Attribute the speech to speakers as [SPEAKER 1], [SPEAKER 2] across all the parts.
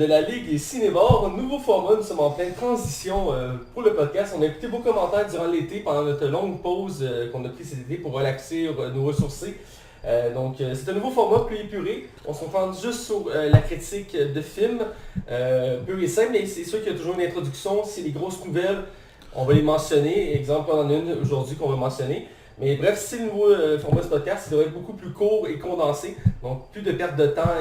[SPEAKER 1] de la Ligue et Cinébar, nouveau format, nous sommes en pleine transition pour le podcast. On a écouté vos commentaires durant l'été, pendant notre longue pause qu'on a pris cet été pour relaxer, nous ressourcer. Donc c'est un nouveau format plus épuré. On se concentre juste sur la critique de films, pur et simple, mais c'est sûr qu'il y a toujours une introduction. Si les grosses nouvelles, on va les mentionner. Exemple, on en a une aujourd'hui qu'on va mentionner. Mais bref, c'est le nouveau format de podcast, il doit être beaucoup plus court et condensé. Donc plus de perte de temps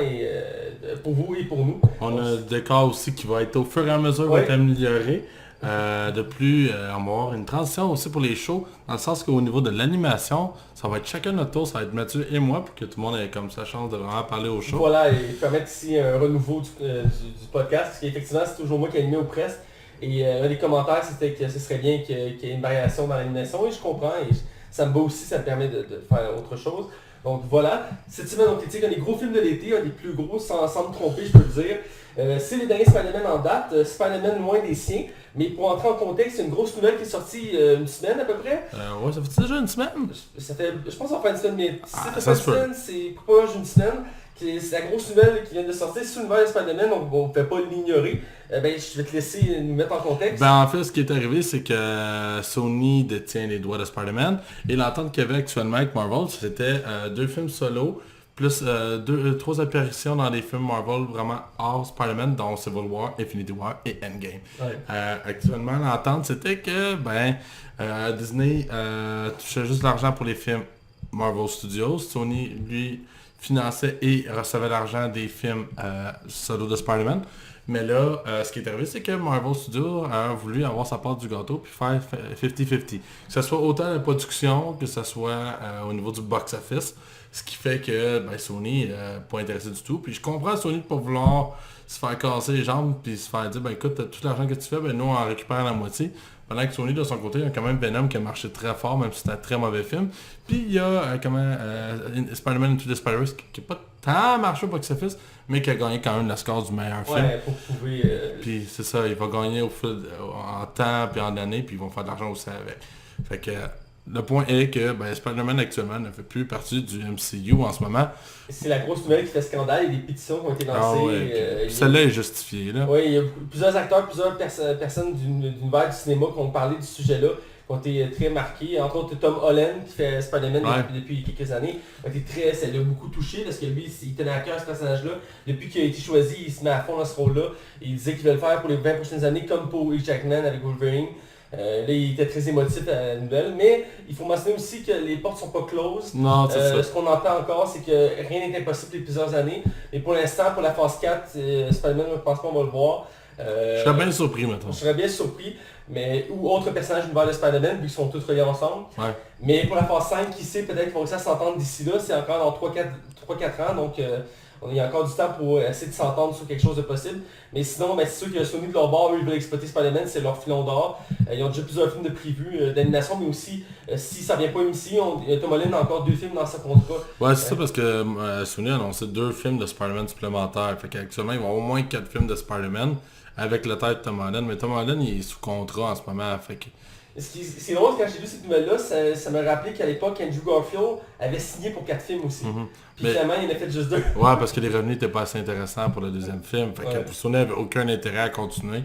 [SPEAKER 1] pour vous et pour nous.
[SPEAKER 2] On a un décor aussi qui va être au fur et à mesure va être amélioré. De plus, on va avoir une transition aussi pour les shows, dans le sens qu'au niveau de l'animation, ça va être chacun notre tour, ça va être Mathieu et moi, pour que tout le monde ait comme sa chance de vraiment parler au show.
[SPEAKER 1] Voilà, et permettre ici un renouveau du podcast, parce qu'effectivement c'est toujours moi qui animé au presse. Et un des commentaires c'était que ce serait bien qu'il y ait une variation dans l'animation, et je comprends, et ça me va aussi, ça me permet de faire autre chose. Donc voilà, cette semaine on critique un des gros films de l'été, un des plus gros sans me tromper je peux le dire. C'est les derniers Spider-Man en date, Spider-Man loin des siens, mais pour entrer en contexte, c'est une grosse nouvelle qui est sortie une semaine à peu près.
[SPEAKER 2] Ouais, ça fait déjà une semaine?
[SPEAKER 1] Ça fait, je pense en fin de semaine, mais si ça
[SPEAKER 2] ça
[SPEAKER 1] fait une semaine, c'est proche d'une semaine. C'est la grosse nouvelle qui vient de sortir sur l'univers de Spider-Man, donc on ne peut pas l'ignorer. Je vais te laisser nous mettre en contexte.
[SPEAKER 2] En fait, ce qui est arrivé, c'est que Sony détient les droits de Spider-Man, et l'entente qu'il y avait actuellement avec Marvel, c'était 2 films solo, plus 3 apparitions dans des films Marvel vraiment hors Spider-Man, dont Civil War, Infinity War et Endgame.
[SPEAKER 1] Ouais.
[SPEAKER 2] Actuellement, l'entente, c'était que Disney touchait juste l'argent pour les films Marvel Studios. Sony, lui, finançait et recevait l'argent des films solo de Spider-Man. Mais là, ce qui est arrivé, c'est que Marvel Studios a voulu avoir sa part du gâteau puis faire 50-50. Que ce soit autant la production que ce soit au niveau du box-office. Ce qui fait que Sony n'est pas intéressé du tout. Puis je comprends Sony de ne pas vouloir se faire casser les jambes puis se faire dire écoute, tout l'argent que tu fais, nous on en récupère la moitié. Pendant que Sony de son côté, il y a quand même Venom qui a marché très fort, même si c'était un très mauvais film. Puis il y a Spider-Man Into the Spider-Verse qui n'a pas tant marché au box-office, mais qui a gagné quand même la score du meilleur film.
[SPEAKER 1] Ouais, pour prouver...
[SPEAKER 2] Puis c'est ça, il va gagner en temps puis en années, puis ils vont faire de l'argent aussi avec. Fait que le point est que Spider-Man actuellement ne fait plus partie du MCU en ce moment.
[SPEAKER 1] C'est la grosse nouvelle qui fait scandale, il y a des pétitions qui ont été lancées.
[SPEAKER 2] Celle-là est justifiée. Là.
[SPEAKER 1] Oui, il y a plusieurs acteurs, plusieurs personnes d'univers du cinéma qui ont parlé du sujet-là, qui ont été très marqués. Entre autres, Tom Holland, qui fait Spider-Man depuis quelques années, ça l'a beaucoup touché parce que lui, il tenait à cœur ce personnage-là. Depuis qu'il a été choisi, il se met à fond dans ce rôle-là. Il disait qu'il veut le faire pour les 20 prochaines années, comme pour Hugh Jackman avec Wolverine. Là, il était très émotif à la nouvelle, mais il faut mentionner aussi que les portes sont pas closes.
[SPEAKER 2] Non, c'est ça.
[SPEAKER 1] Ce qu'on entend encore, c'est que rien n'est impossible depuis plusieurs années. Et pour l'instant, pour la phase 4, Spider-Man, je pense qu'on va le voir.
[SPEAKER 2] Je serais bien surpris maintenant.
[SPEAKER 1] Je serais bien surpris, ou autres personnages du univers de Spider-Man, vu qu'ils sont tous reliés ensemble.
[SPEAKER 2] Ouais.
[SPEAKER 1] Mais pour la phase 5, qui sait, peut-être qu'ils vont réussir à s'entendre d'ici là, c'est encore dans 3-4 ans, donc il y a encore du temps pour essayer de s'entendre sur quelque chose de possible. Mais sinon, c'est sûr que Sony de leur bord, eux, ils veulent exploiter Spider-Man, c'est leur filon d'or. Ils ont déjà plusieurs films de prévus d'animation, mais aussi, si ça vient pas ici, Tom Holland a encore 2 films dans sa contrat.
[SPEAKER 2] Ouais, c'est ça parce que Sony a annoncé 2 films de Spider-Man supplémentaires. Fait qu'actuellement, ils vont avoir au moins 4 films de Spider-Man avec le tête de Tom Holland. Mais Tom Holland, il est sous contrat en ce moment. Fait que...
[SPEAKER 1] C'est drôle, quand j'ai lu cette nouvelle-là, ça m'a rappelé qu'à l'époque, Andrew Garfield avait signé pour 4 films aussi. Puis finalement, il en a fait juste 2.
[SPEAKER 2] Ouais, parce que les revenus n'étaient pas assez intéressants pour le deuxième film. Fait que Sony n'avait aucun intérêt à continuer.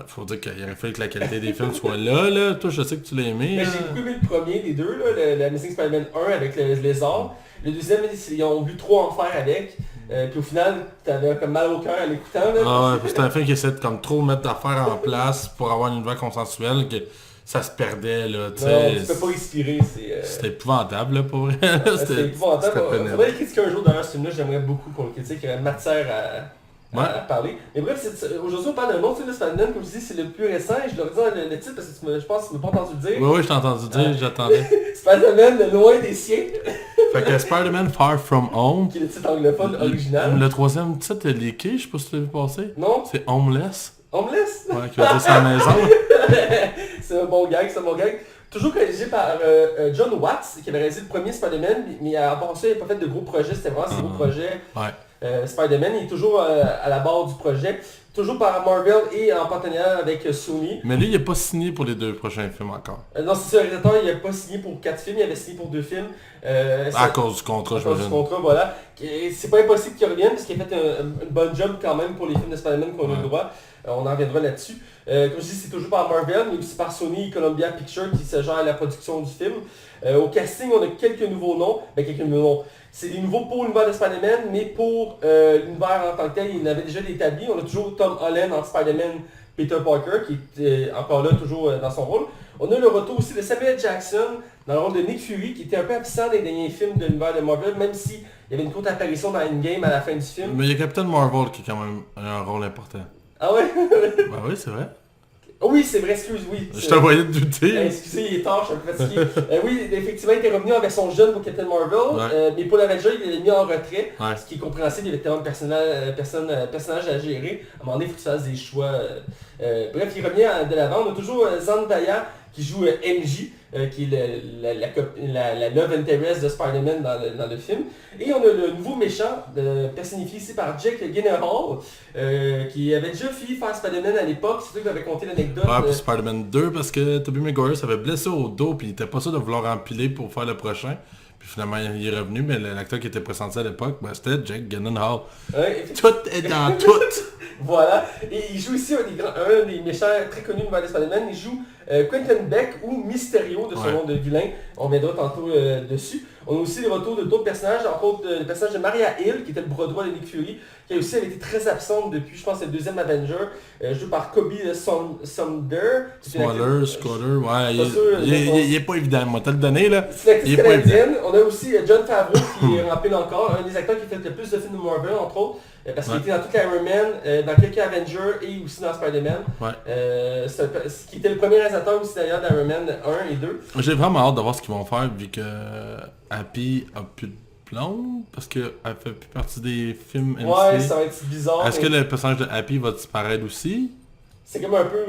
[SPEAKER 2] Faut dire qu'il aurait fallu que la qualité des films soit là. Toi, je sais que tu l'as aimé.
[SPEAKER 1] Mais j'ai beaucoup aimé le premier des deux, le Amazing Spider-Man 1 avec le lézard. Le deuxième, ils ont voulu trop en faire avec. Puis au final, t'avais comme mal au cœur en l'écoutant.
[SPEAKER 2] C'est un film qui essaie de comme trop mettre d'affaires en place pour avoir une univers consensuel que ça se perdait là.
[SPEAKER 1] Non, tu peux pas respirer.
[SPEAKER 2] C'était épouvantable là, pour vrai.
[SPEAKER 1] C'était épouvantable. On faudrait le critiquer un jour d'ailleurs, ce film-là, j'aimerais beaucoup qu'on le critique. Il y aurait matière à parler. Mais bref, aujourd'hui on parle d'un autre film de Spider-Man, comme je dis, c'est le plus récent. Et je leur dis le titre parce que je pense que tu m'as pas entendu le dire.
[SPEAKER 2] Oui, je t'ai entendu dire, j'attendais.
[SPEAKER 1] Spider-Man de loin des siens.
[SPEAKER 2] Fait que Spider-Man Far From Home.
[SPEAKER 1] Qui est le titre anglophone original.
[SPEAKER 2] Le troisième titre est leaké, je sais pas si tu l'as vu passer.
[SPEAKER 1] Non.
[SPEAKER 2] C'est Homeless.
[SPEAKER 1] Homeless?
[SPEAKER 2] Ouais, qui veut dire sa maison.
[SPEAKER 1] C'est un bon gag, Toujours réalisé par John Watts, qui avait réalisé le premier Spider-Man, mais à part ça, il n'a pas fait de gros projets, c'était vraiment ses gros projets.
[SPEAKER 2] Ouais.
[SPEAKER 1] Spider-Man. Il est toujours à la barre du projet, toujours par Marvel et en partenariat avec Sony.
[SPEAKER 2] Mais lui, il n'est pas signé pour les 2 prochains films encore.
[SPEAKER 1] Non, c'est ça, le réalisateur, il n'a pas signé pour 4 films, il avait signé pour 2 films.
[SPEAKER 2] À cause du contrat,
[SPEAKER 1] je pense. Contrat, voilà. C'est pas impossible qu'il revienne parce qu'il a fait un bon job quand même pour les films de Spider-Man qu'on a le droit. On en reviendra là-dessus. Comme je dis, c'est toujours par Marvel, mais aussi par Sony et Columbia Pictures qui se gère la production du film. Au casting, on a quelques nouveaux noms. C'est des nouveaux pour l'univers de Spider-Man, mais pour l'univers en tant que tel, il y en avait déjà établi. On a toujours Tom Holland en Spider-Man Peter Parker, qui est encore là, toujours dans son rôle. On a le retour aussi de Samuel Jackson dans le rôle de Nick Fury, qui était un peu absent des derniers films de l'univers de Marvel, même s'il y avait une courte apparition dans Endgame à la fin du film.
[SPEAKER 2] Mais il y a Captain Marvel qui a quand même un rôle important.
[SPEAKER 1] Ah ouais?
[SPEAKER 2] Bah oui, c'est vrai.
[SPEAKER 1] Oh oui, c'est vrai, excuse, oui.
[SPEAKER 2] Je te voyais te douter.
[SPEAKER 1] Excusez, il est tard, je suis un peu fatigué. Oui, effectivement, il était revenu en version jeune pour Captain Marvel, mais pour l'Avenger, il l'avait mis en retrait, ce qui est compréhensible, il y avait tellement de personnages à gérer. À un moment donné, il faut que tu fasses des choix. Bref, il revient de l'avant. On a toujours Zendaya qui joue MJ, qui est la love interest de Spider-Man dans le film. Et on a le nouveau méchant, personnifié ici par Jake Gyllenhaal, qui avait déjà fini faire Spider-Man à l'époque. C'est lui qui avait conté l'anecdote.
[SPEAKER 2] Ouais, puis Spider-Man 2, parce que Tobey Maguire s'avait blessé au dos, puis il était pas sûr de vouloir empiler pour faire le prochain. Puis finalement, il est revenu, mais l'acteur qui était pressenti à l'époque, c'était Jake Gyllenhaal.
[SPEAKER 1] Ouais,
[SPEAKER 2] tout est dans tout.
[SPEAKER 1] Voilà. Et il joue ici un des méchants très connus de Spider-Man. Il joue Quentin Beck ou Mysterio de son nom de vilain. On viendra tantôt dessus. On a aussi les retours de d'autres personnages, entre autres le personnage de Maria Hill, qui était le bras droit de Nick Fury, qui a aussi été très absente depuis, je pense, le deuxième Avenger, joué par Kobe Smulders.
[SPEAKER 2] Squatter, ouais, il est pas évident, moi, t'as le donné là.
[SPEAKER 1] C'est l'actrice canadienne. On a aussi Jon Favreau qui remplit encore, un des acteurs qui a fait le plus de films de Marvel, entre autres, parce qu'il était dans tout Iron Man, dans quelques Avengers et aussi dans Spider-Man. Qui était le premier réalisateur aussi d'ailleurs d'Iron Man 1 et 2.
[SPEAKER 2] J'ai vraiment hâte de voir ce qu'ils vont faire vu que Happy a plus de blonde, parce qu'elle fait plus partie des films MC.
[SPEAKER 1] Ouais, ça va être bizarre.
[SPEAKER 2] Est-ce que le personnage de Happy va disparaître aussi?
[SPEAKER 1] C'est comme un peu,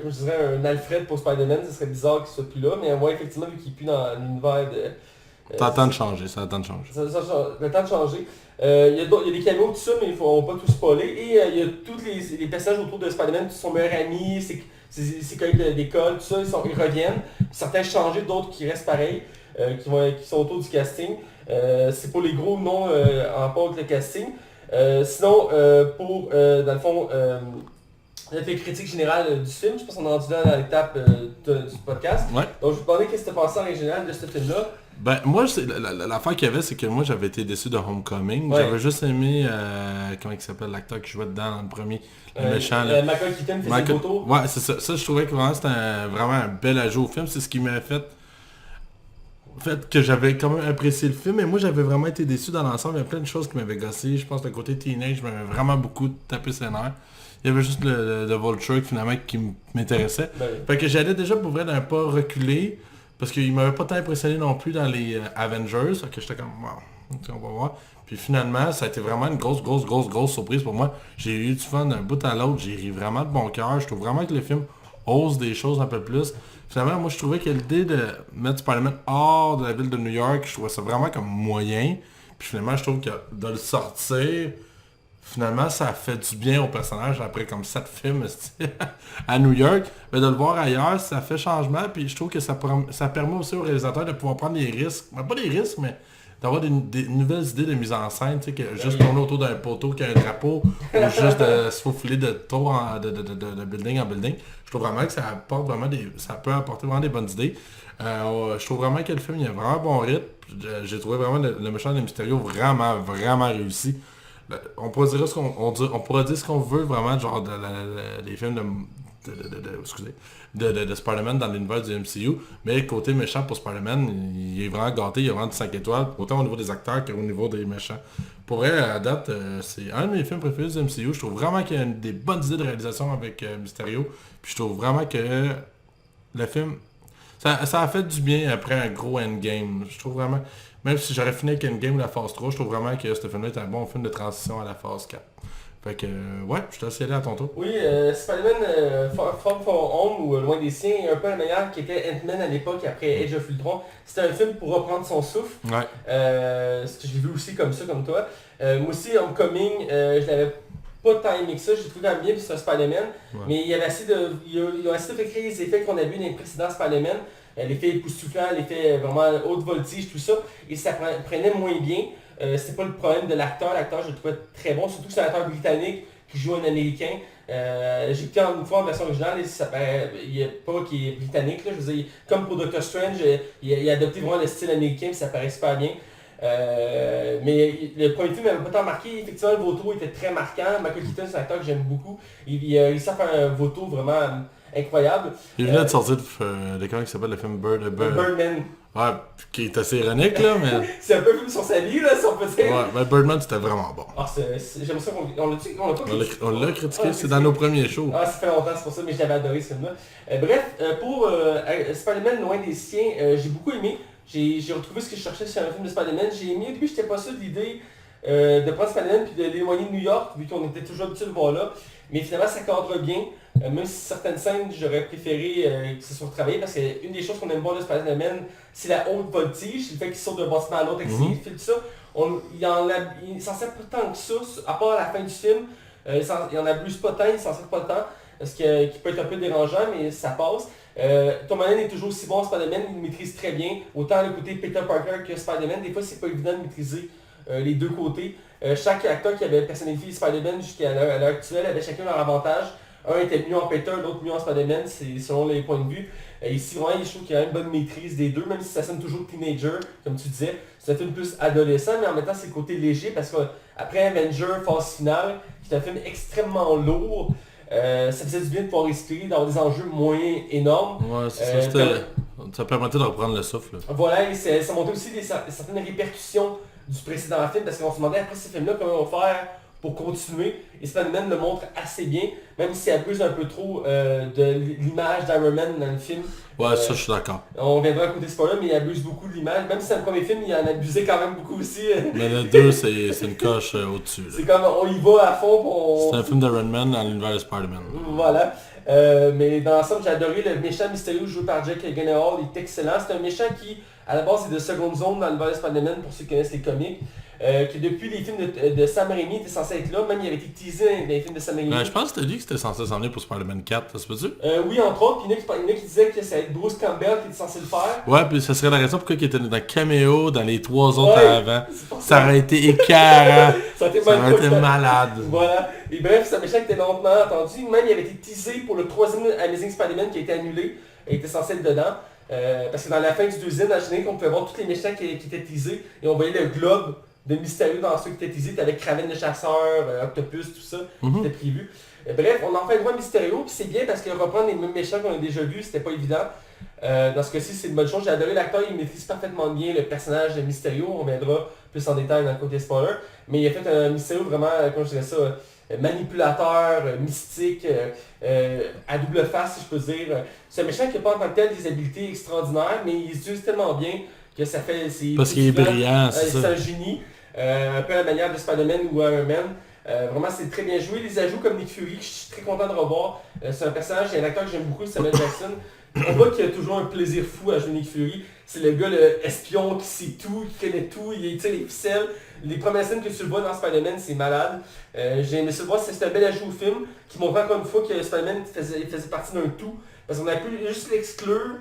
[SPEAKER 1] comme je dirais, un Alfred pour Spider-Man, ce serait bizarre qu'il soit plus là, mais ouais, effectivement, vu qu'il est plus dans l'univers de...
[SPEAKER 2] ça a le temps de changer.
[SPEAKER 1] Le temps de changer. Il y a des caméos, tout ça, mais on va pas tout spoiler. Et il y a tous les personnages autour de Spider-Man qui sont meilleurs amis, ses collègues d'école, tout ça, ils reviennent. Certains changés, d'autres qui restent pareils, qui sont autour du casting. C'est pour les gros noms en rapport avec le casting. Sinon, dans le fond, la critique générale du film, je pense qu'on est rendu là dans l'étape du podcast.
[SPEAKER 2] Ouais.
[SPEAKER 1] Donc je vais vous demander qu'est-ce que tu as pensé en général de ce film-là.
[SPEAKER 2] Ben moi, l'affaire qu'il y avait, c'est que moi j'avais été déçu de Homecoming.
[SPEAKER 1] Ouais.
[SPEAKER 2] J'avais juste aimé, comment il s'appelle, l'acteur qui jouait dedans dans le premier, le méchant.
[SPEAKER 1] Michael Keaton faisait le photo.
[SPEAKER 2] Ouais, c'est ça. Ça, je trouvais que vraiment c'était vraiment un bel ajout au film. C'est ce qui m'a fait que j'avais quand même apprécié le film, mais moi j'avais vraiment été déçu dans l'ensemble. Il y a plein de choses qui m'avaient gossé. Je pense que le côté teenage m'avait vraiment beaucoup tapé ses nerfs. Il y avait juste le Vulture finalement qui m'intéressait. Fait que j'allais déjà pour vrai d'un pas reculé, parce qu'il m'avait pas tant impressionné non plus dans les Avengers. Fait que j'étais comme, wow, on va voir. Puis finalement, ça a été vraiment une grosse surprise pour moi. J'ai eu du fun d'un bout à l'autre, j'ai ri vraiment de bon cœur. Je trouve vraiment que le film ose des choses un peu plus. Finalement, moi je trouvais que l'idée de mettre Spider-Man hors de la ville de New York, je trouvais ça vraiment comme moyen. Puis finalement, je trouve que de le sortir, finalement, ça fait du bien au personnage après comme 7 films à New York. Mais de le voir ailleurs, ça fait changement. Puis je trouve que ça permet aussi aux réalisateurs de pouvoir prendre des risques. Ben, pas des risques, mais d'avoir des nouvelles idées de mise en scène. Tu sais, que juste tourner autour d'un poteau qui a un drapeau, ou juste de se faufiler de tour de building en building. Je trouve vraiment que ça peut apporter vraiment des bonnes idées. Je trouve vraiment que le film, il a vraiment un bon rythme. J'ai trouvé vraiment le méchant de Mysterio vraiment réussi. On pourrait dire ce qu'on veut vraiment, genre des films de Spider-Man dans l'univers du MCU, mais côté méchant pour Spider-Man, il est vraiment gâté, il a vraiment 5 étoiles, autant au niveau des acteurs qu'au niveau des méchants. Pour vrai, à date, c'est un de mes films préférés du MCU. Je trouve vraiment qu'il y a des bonnes idées de réalisation avec Mysterio, puis je trouve vraiment que le film, ça a fait du bien après un gros endgame. Je trouve vraiment... Même si j'aurais fini avec Endgame la phase 3, je trouve vraiment que ce film-là est un bon film de transition à la phase 4. Fait que, ouais, je te laisse y aller à ton tour.
[SPEAKER 1] Oui, Spider-Man Far From Home ou Loin des Siens est un peu la meilleure qui était Ant-Man à l'époque après Age of Ultron. C'était un film pour reprendre son souffle.
[SPEAKER 2] Ouais.
[SPEAKER 1] Ce que j'ai vu aussi comme ça, comme toi. Moi aussi, Homecoming, je l'avais pas tant aimé que ça, j'ai trouvé quand même bien, puis c'est un Spider-Man.
[SPEAKER 2] Ouais.
[SPEAKER 1] Mais il y avait assez de, ils ont essayé de recréer les effets qu'on a vus dans les précédents Spider-Man. L'effet époustouflant, l'effet vraiment haute voltige, tout ça. Et ça prenait moins bien. C'était pas le problème de l'acteur. L'acteur, je le trouvais très bon, surtout que c'est un acteur britannique qui joue un Américain. J'ai écouté une fois en version originale, et ça paraît, il n'y a pas qu'il est britannique. Là, je veux dire, comme pour Doctor Strange, il a adopté vraiment le style américain, puis ça paraît super bien. Mais le premier film m'avait pas tant marqué. Effectivement, le vautour était très marquant. Michael Keaton, c'est un acteur que j'aime beaucoup. Il a réussi à faire un vautour vraiment incroyable.
[SPEAKER 2] Il venait de sortir de comment il s'appelle le film
[SPEAKER 1] Birdman.
[SPEAKER 2] Ouais, qui est assez ironique là, mais...
[SPEAKER 1] C'est un peu film sur sa vie, là, si on peut dire.
[SPEAKER 2] Ouais, mais Birdman c'était vraiment bon.
[SPEAKER 1] Ah, j'aime ça qu'on l'a pas critiqué.
[SPEAKER 2] On l'a critiqué, c'est dans nos premiers shows.
[SPEAKER 1] Ah, ça fait longtemps, c'est pour ça, mais j'avais adoré ce film-là. Bref, pour Spider-Man Loin des Siens, j'ai beaucoup aimé. J'ai retrouvé ce que je cherchais sur un film de Spider-Man. J'ai aimé, au début, j'étais pas sûr de l'idée de prendre Spider-Man puis de l'éloigner de New York, vu qu'on était toujours habitué de le voir là. Mais finalement, ça cadre bien. Même si certaines scènes, j'aurais préféré que ce soit retravaillé, parce qu'une des choses qu'on aime voir de Spider-Man, c'est la haute voltige, le fait qu'il saute d'un bâtiment à l'autre avec ses fils, tout ça. Il s'en sert pas tant que ça, à part à la fin du film. Il en abuse pas tant, il s'en sert pas tant, parce qu'il peut être un peu dérangeant, mais ça passe. Tom Holland est toujours aussi bon en Spider-Man, il le maîtrise très bien. Autant le côté Peter Parker que Spider-Man, des fois c'est pas évident de maîtriser les deux côtés. Chaque acteur qui avait personnifié Spider-Man jusqu'à l'heure actuelle avait chacun leur avantage. Un était mieux en Peter, l'autre mieux en Spider-Man, c'est selon les points de vue. Ici, vraiment, je trouve qu'il y a une bonne maîtrise des deux, même si ça sonne toujours teenager, comme tu disais. C'est un film plus adolescent, mais en même temps, c'est le côté léger, parce qu'après Avenger, phase finale, qui est un film extrêmement lourd, ça faisait du bien de pouvoir respirer, d'avoir des enjeux moins énormes.
[SPEAKER 2] Ouais, c'est ça, ça permettait de reprendre le souffle.
[SPEAKER 1] Voilà, et ça montrait aussi certaines répercussions du précédent film, parce qu'on se demandait après ces films-là comment on va faire pour continuer. Et Spider-Man le montre assez bien, même s'il abuse un peu trop de l'image d'Iron Man dans le film.
[SPEAKER 2] Ouais, ça je suis d'accord.
[SPEAKER 1] On viendra à côté spoiler, mais il abuse beaucoup de l'image. Même si c'est le premier film, il en abusait quand même beaucoup aussi.
[SPEAKER 2] Mais le 2, c'est une coche au-dessus.
[SPEAKER 1] C'est comme on y va à fond.
[SPEAKER 2] C'est un film d'Iron Man dans l'univers de Spider-Man.
[SPEAKER 1] Voilà. Mais dans l'ensemble, j'ai adoré le méchant mystérieux joué par Jake Gyllenhaal. Il est excellent. C'est un méchant qui, à la base, est de seconde zone dans l'univers de Spider-Man, pour ceux qui connaissent les comics. Que depuis les films de Sam Raimi était censé être là, même il avait été teasé dans les films de Sam Raimi.
[SPEAKER 2] Je pense que c'était lui qui était censé s'en venir pour Spider-Man 4, ça se peut-tu?
[SPEAKER 1] Oui, entre autres, puis il y en a qui disaient que ça allait être Bruce Campbell qui était censé le faire.
[SPEAKER 2] Ouais, puis ça serait la raison pourquoi il était dans Cameo dans les 3 autres avant.
[SPEAKER 1] Ça
[SPEAKER 2] aurait été écœurant.
[SPEAKER 1] Ça
[SPEAKER 2] aurait été malade.
[SPEAKER 1] Voilà. Et bref, c'est un méchant qui était longtemps attendu. Même il avait été teasé pour le 3e Amazing Spider-Man qui a été annulé. Il était censé être dedans. Parce que dans la fin du 2e, dans le générique, on pouvait voir tous les méchants qui étaient teasés. Et on voyait le globe de Mysterio dans ceux qui étaient teasés. T'avais Kraven le chasseur, Octopus, tout ça, qui était prévu. Bref, on en fait le droit Mysterio, puis c'est bien parce que reprendre les mêmes méchants qu'on a déjà vus, c'était pas évident. Dans ce cas-ci, c'est une bonne chose. J'ai adoré l'acteur, il maîtrise parfaitement bien le personnage de Mysterio. On reviendra plus en détail dans le côté spoiler. Mais il a fait un Mysterio vraiment, comment je dirais ça, manipulateur, mystique, à double face, si je peux dire. C'est un méchant qui n'a pas en tant que tel des habiletés extraordinaires, mais il se use tellement bien que ça fait...
[SPEAKER 2] Parce qu'il est brillant, c'est ça.
[SPEAKER 1] C'est un génie, un peu à la manière de Spider-Man ou Iron Man. Vraiment, c'est très bien joué. Les ajouts comme Nick Fury, que je suis très content de revoir. C'est un personnage, il y a un acteur que j'aime beaucoup, Samuel Jackson. On voit qu'il a toujours un plaisir fou à jouer Nick Fury. C'est le gars, le espion qui sait tout, qui connaît tout, il tire les ficelles. Les premières scènes que tu le vois dans Spider-Man, c'est malade. J'ai aimé ça voir, c'est un bel ajout au film qui montre encore une fois que Spider-Man faisait partie d'un tout. Parce qu'on a pu juste l'exclure,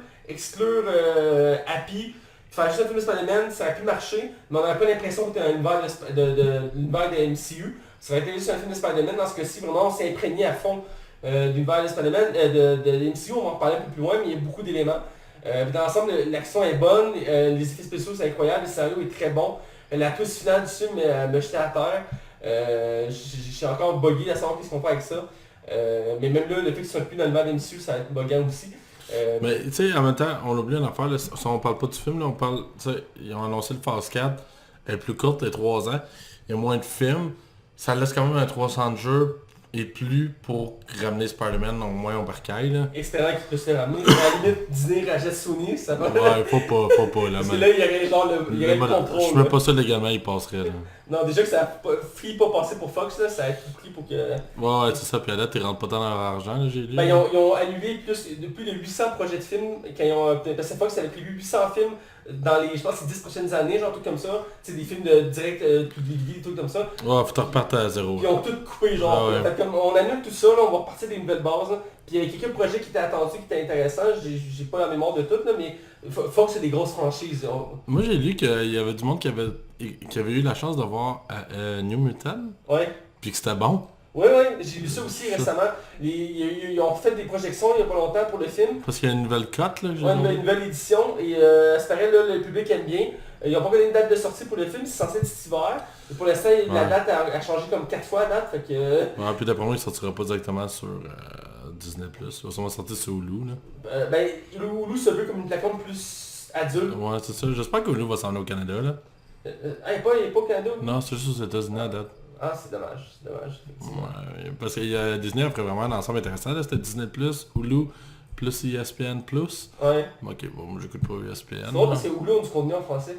[SPEAKER 1] Happy, faire juste un film de Spider-Man, ça aurait pu marcher, mais on n'aurait pas l'impression que c'était un univers de MCU. Ça aurait été juste un film de Spider-Man. Dans ce cas-ci, vraiment, on s'est imprégné à fond de l'univers de Spider-Man, de MCU, on va en reparler un peu plus loin, mais il y a beaucoup d'éléments. Dans l'ensemble, l'action est bonne, les effets spéciaux c'est incroyable, le scénario est très bon. La twist finale du film me jetait à terre. Je suis encore bugué à savoir qu'est-ce qu'on fait avec ça. Mais même là, le fait qu'ils soient plus dans le l'univers de MCU, ça va être buguant aussi.
[SPEAKER 2] Mais tu sais, en même temps, on oublie une affaire, là, si on parle pas du film, là, on parle, tu sais, ils ont annoncé le Phase 4, elle est plus courte, elle est 3 ans, il y a moins de films, ça laisse quand même un 300 de jeu et plus pour ramener Spider-Man au moins au barcail, là.
[SPEAKER 1] Espérant qu'il peut se faire ramener. À la limite, Disney rachète Sony, ça va.
[SPEAKER 2] Ouais, faut pas, là,
[SPEAKER 1] Parce que là, il y aurait genre il y aurait le contrôle.
[SPEAKER 2] Je suis même pas sûr légalement, il passerait, là.
[SPEAKER 1] Non, déjà que ça a failli pas passer pour Fox, là, ça a tout pris pour que...
[SPEAKER 2] Ouais, c'est ça, puis à date, ils rentrent pas dans leur argent, là, j'ai lu.
[SPEAKER 1] Ben, ils ont annulé plus de 800 projets de films, quand ils ont, parce que Fox avait prévu 800 films dans les, je pense, les 10 prochaines années, genre tout comme ça. Tu sais, des films de direct, des trucs comme ça.
[SPEAKER 2] Ouais, faut te repartir à zéro.
[SPEAKER 1] Puis ils ont tout coupé, genre.
[SPEAKER 2] Ah ouais.
[SPEAKER 1] Fait comme, on annule tout ça, là, on va repartir des nouvelles bases. Là. Puis il y avait quelques projets qui étaient attendus, qui étaient intéressants. J'ai pas la mémoire de tout, là, mais Fox, c'est des grosses franchises.
[SPEAKER 2] Moi, j'ai lu qu'il y avait du monde qui avait eu la chance de voir New Mutant,
[SPEAKER 1] Ouais.
[SPEAKER 2] puis que c'était bon.
[SPEAKER 1] Ouais, j'ai lu ça aussi récemment. Ils ont fait des projections il y a pas longtemps pour le film.
[SPEAKER 2] Parce qu'il y a une nouvelle cote, là.
[SPEAKER 1] Ouais, une nouvelle édition. Et à ce paraît, là, le public aime bien. Ils n'ont pas donné une date de sortie pour le film, c'est censé être cet hiver. Et pour l'instant, la date a changé comme 4 fois à date. Fait que...
[SPEAKER 2] Ouais, puis d'après moi, il sortira pas directement sur Disney+. Il va sûrement sortir sur Hulu, là.
[SPEAKER 1] Ben, Hulu se veut comme une plateforme plus adulte.
[SPEAKER 2] Ouais, c'est ça. J'espère que Hulu va s'en aller au Canada, là.
[SPEAKER 1] Il n'est pas au Canada.
[SPEAKER 2] Non, c'est juste aux États-Unis à date.
[SPEAKER 1] Ah, c'est dommage, effectivement.
[SPEAKER 2] Ouais, parce que Disney a fait vraiment un ensemble intéressant, là. C'était Disney+, Hulu, plus ESPN+.
[SPEAKER 1] Ouais.
[SPEAKER 2] Ok, bon, moi j'écoute pas ESPN.
[SPEAKER 1] C'est drôle parce que Hulu a du contenu en français.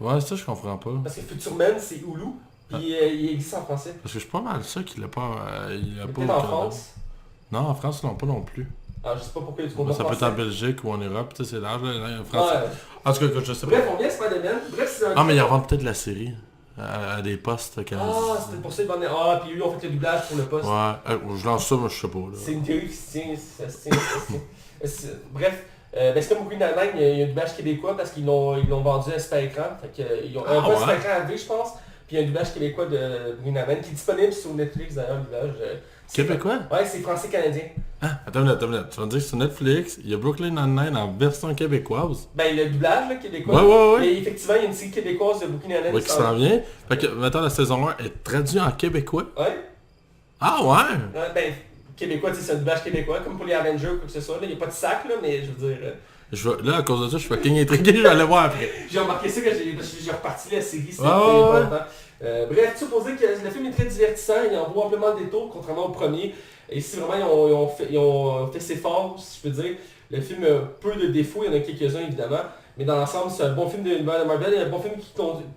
[SPEAKER 2] Ouais, ça je comprends pas.
[SPEAKER 1] Parce que Futureman, c'est Hulu, puis il existe en français.
[SPEAKER 2] Parce que je suis pas mal sûr qu'il a pas... il a pas
[SPEAKER 1] Peut-être en France.
[SPEAKER 2] Non, en France, ils l'ont pas non plus.
[SPEAKER 1] Alors, je sais pas pourquoi il y a du contenu
[SPEAKER 2] Ça
[SPEAKER 1] en
[SPEAKER 2] peut être en
[SPEAKER 1] français.
[SPEAKER 2] Belgique ou en Europe, tu sais, c'est large, là, en France.
[SPEAKER 1] Ouais.
[SPEAKER 2] En tout cas, je sais pas.
[SPEAKER 1] Bref, on vient Spider-Man. Bref, c'est un...
[SPEAKER 2] Ah, mais ils revendent peut-être la série à des postes quand
[SPEAKER 1] Ah, c'était pour ça qu'ils vendaient... Ah, puis eux ont fait le doublage pour le poste.
[SPEAKER 2] Ouais, je lance ça, mais je sais pas, là.
[SPEAKER 1] C'est une théorie qui se tient, ça se tient, ça se tient. Bref, ben c'est comme Green Nine-Nine, il y a un doublage québécois parce qu'ils l'ont vendu à Super Écran. Fait que, ils ont un peu Super Écran AV, je pense. Puis il y a un doublage québécois de Green Nine-Nine qui est disponible sur Netflix d'ailleurs, le doublage.
[SPEAKER 2] Québécois?
[SPEAKER 1] Ouais, c'est français-canadien.
[SPEAKER 2] Ah, attends une minute. Tu vas me dire que sur Netflix, il y a Brooklyn Nine-Nine en version québécoise.
[SPEAKER 1] Ben le doublage là, québécois.
[SPEAKER 2] Ouais.
[SPEAKER 1] Et effectivement, il y a une série québécoise de Brooklyn Nine-Nine.
[SPEAKER 2] Ouais, qui s'en vient. Fait que, maintenant, la saison 1 est traduite en québécois.
[SPEAKER 1] Ouais.
[SPEAKER 2] Ah ouais?
[SPEAKER 1] Ben, québécois, c'est un doublage québécois, comme pour les Avengers ou quoi que ce soit. Là. Il n'y a pas de sac, là, mais je veux dire...
[SPEAKER 2] Là, à cause de ça, je suis fucking intrigué, je vais aller voir après.
[SPEAKER 1] J'ai remarqué ça quand j'ai reparti la série, c'était
[SPEAKER 2] ouais.
[SPEAKER 1] important. Bref, tout pour dire que le film est très divertissant, il en vaut amplement le détour, contrairement au premier. Et si vraiment ils ont fait ses forts, si je peux dire, le film a peu de défauts, il y en a quelques-uns évidemment, mais dans l'ensemble c'est un bon film de l'univers de Marvel, et un bon film qui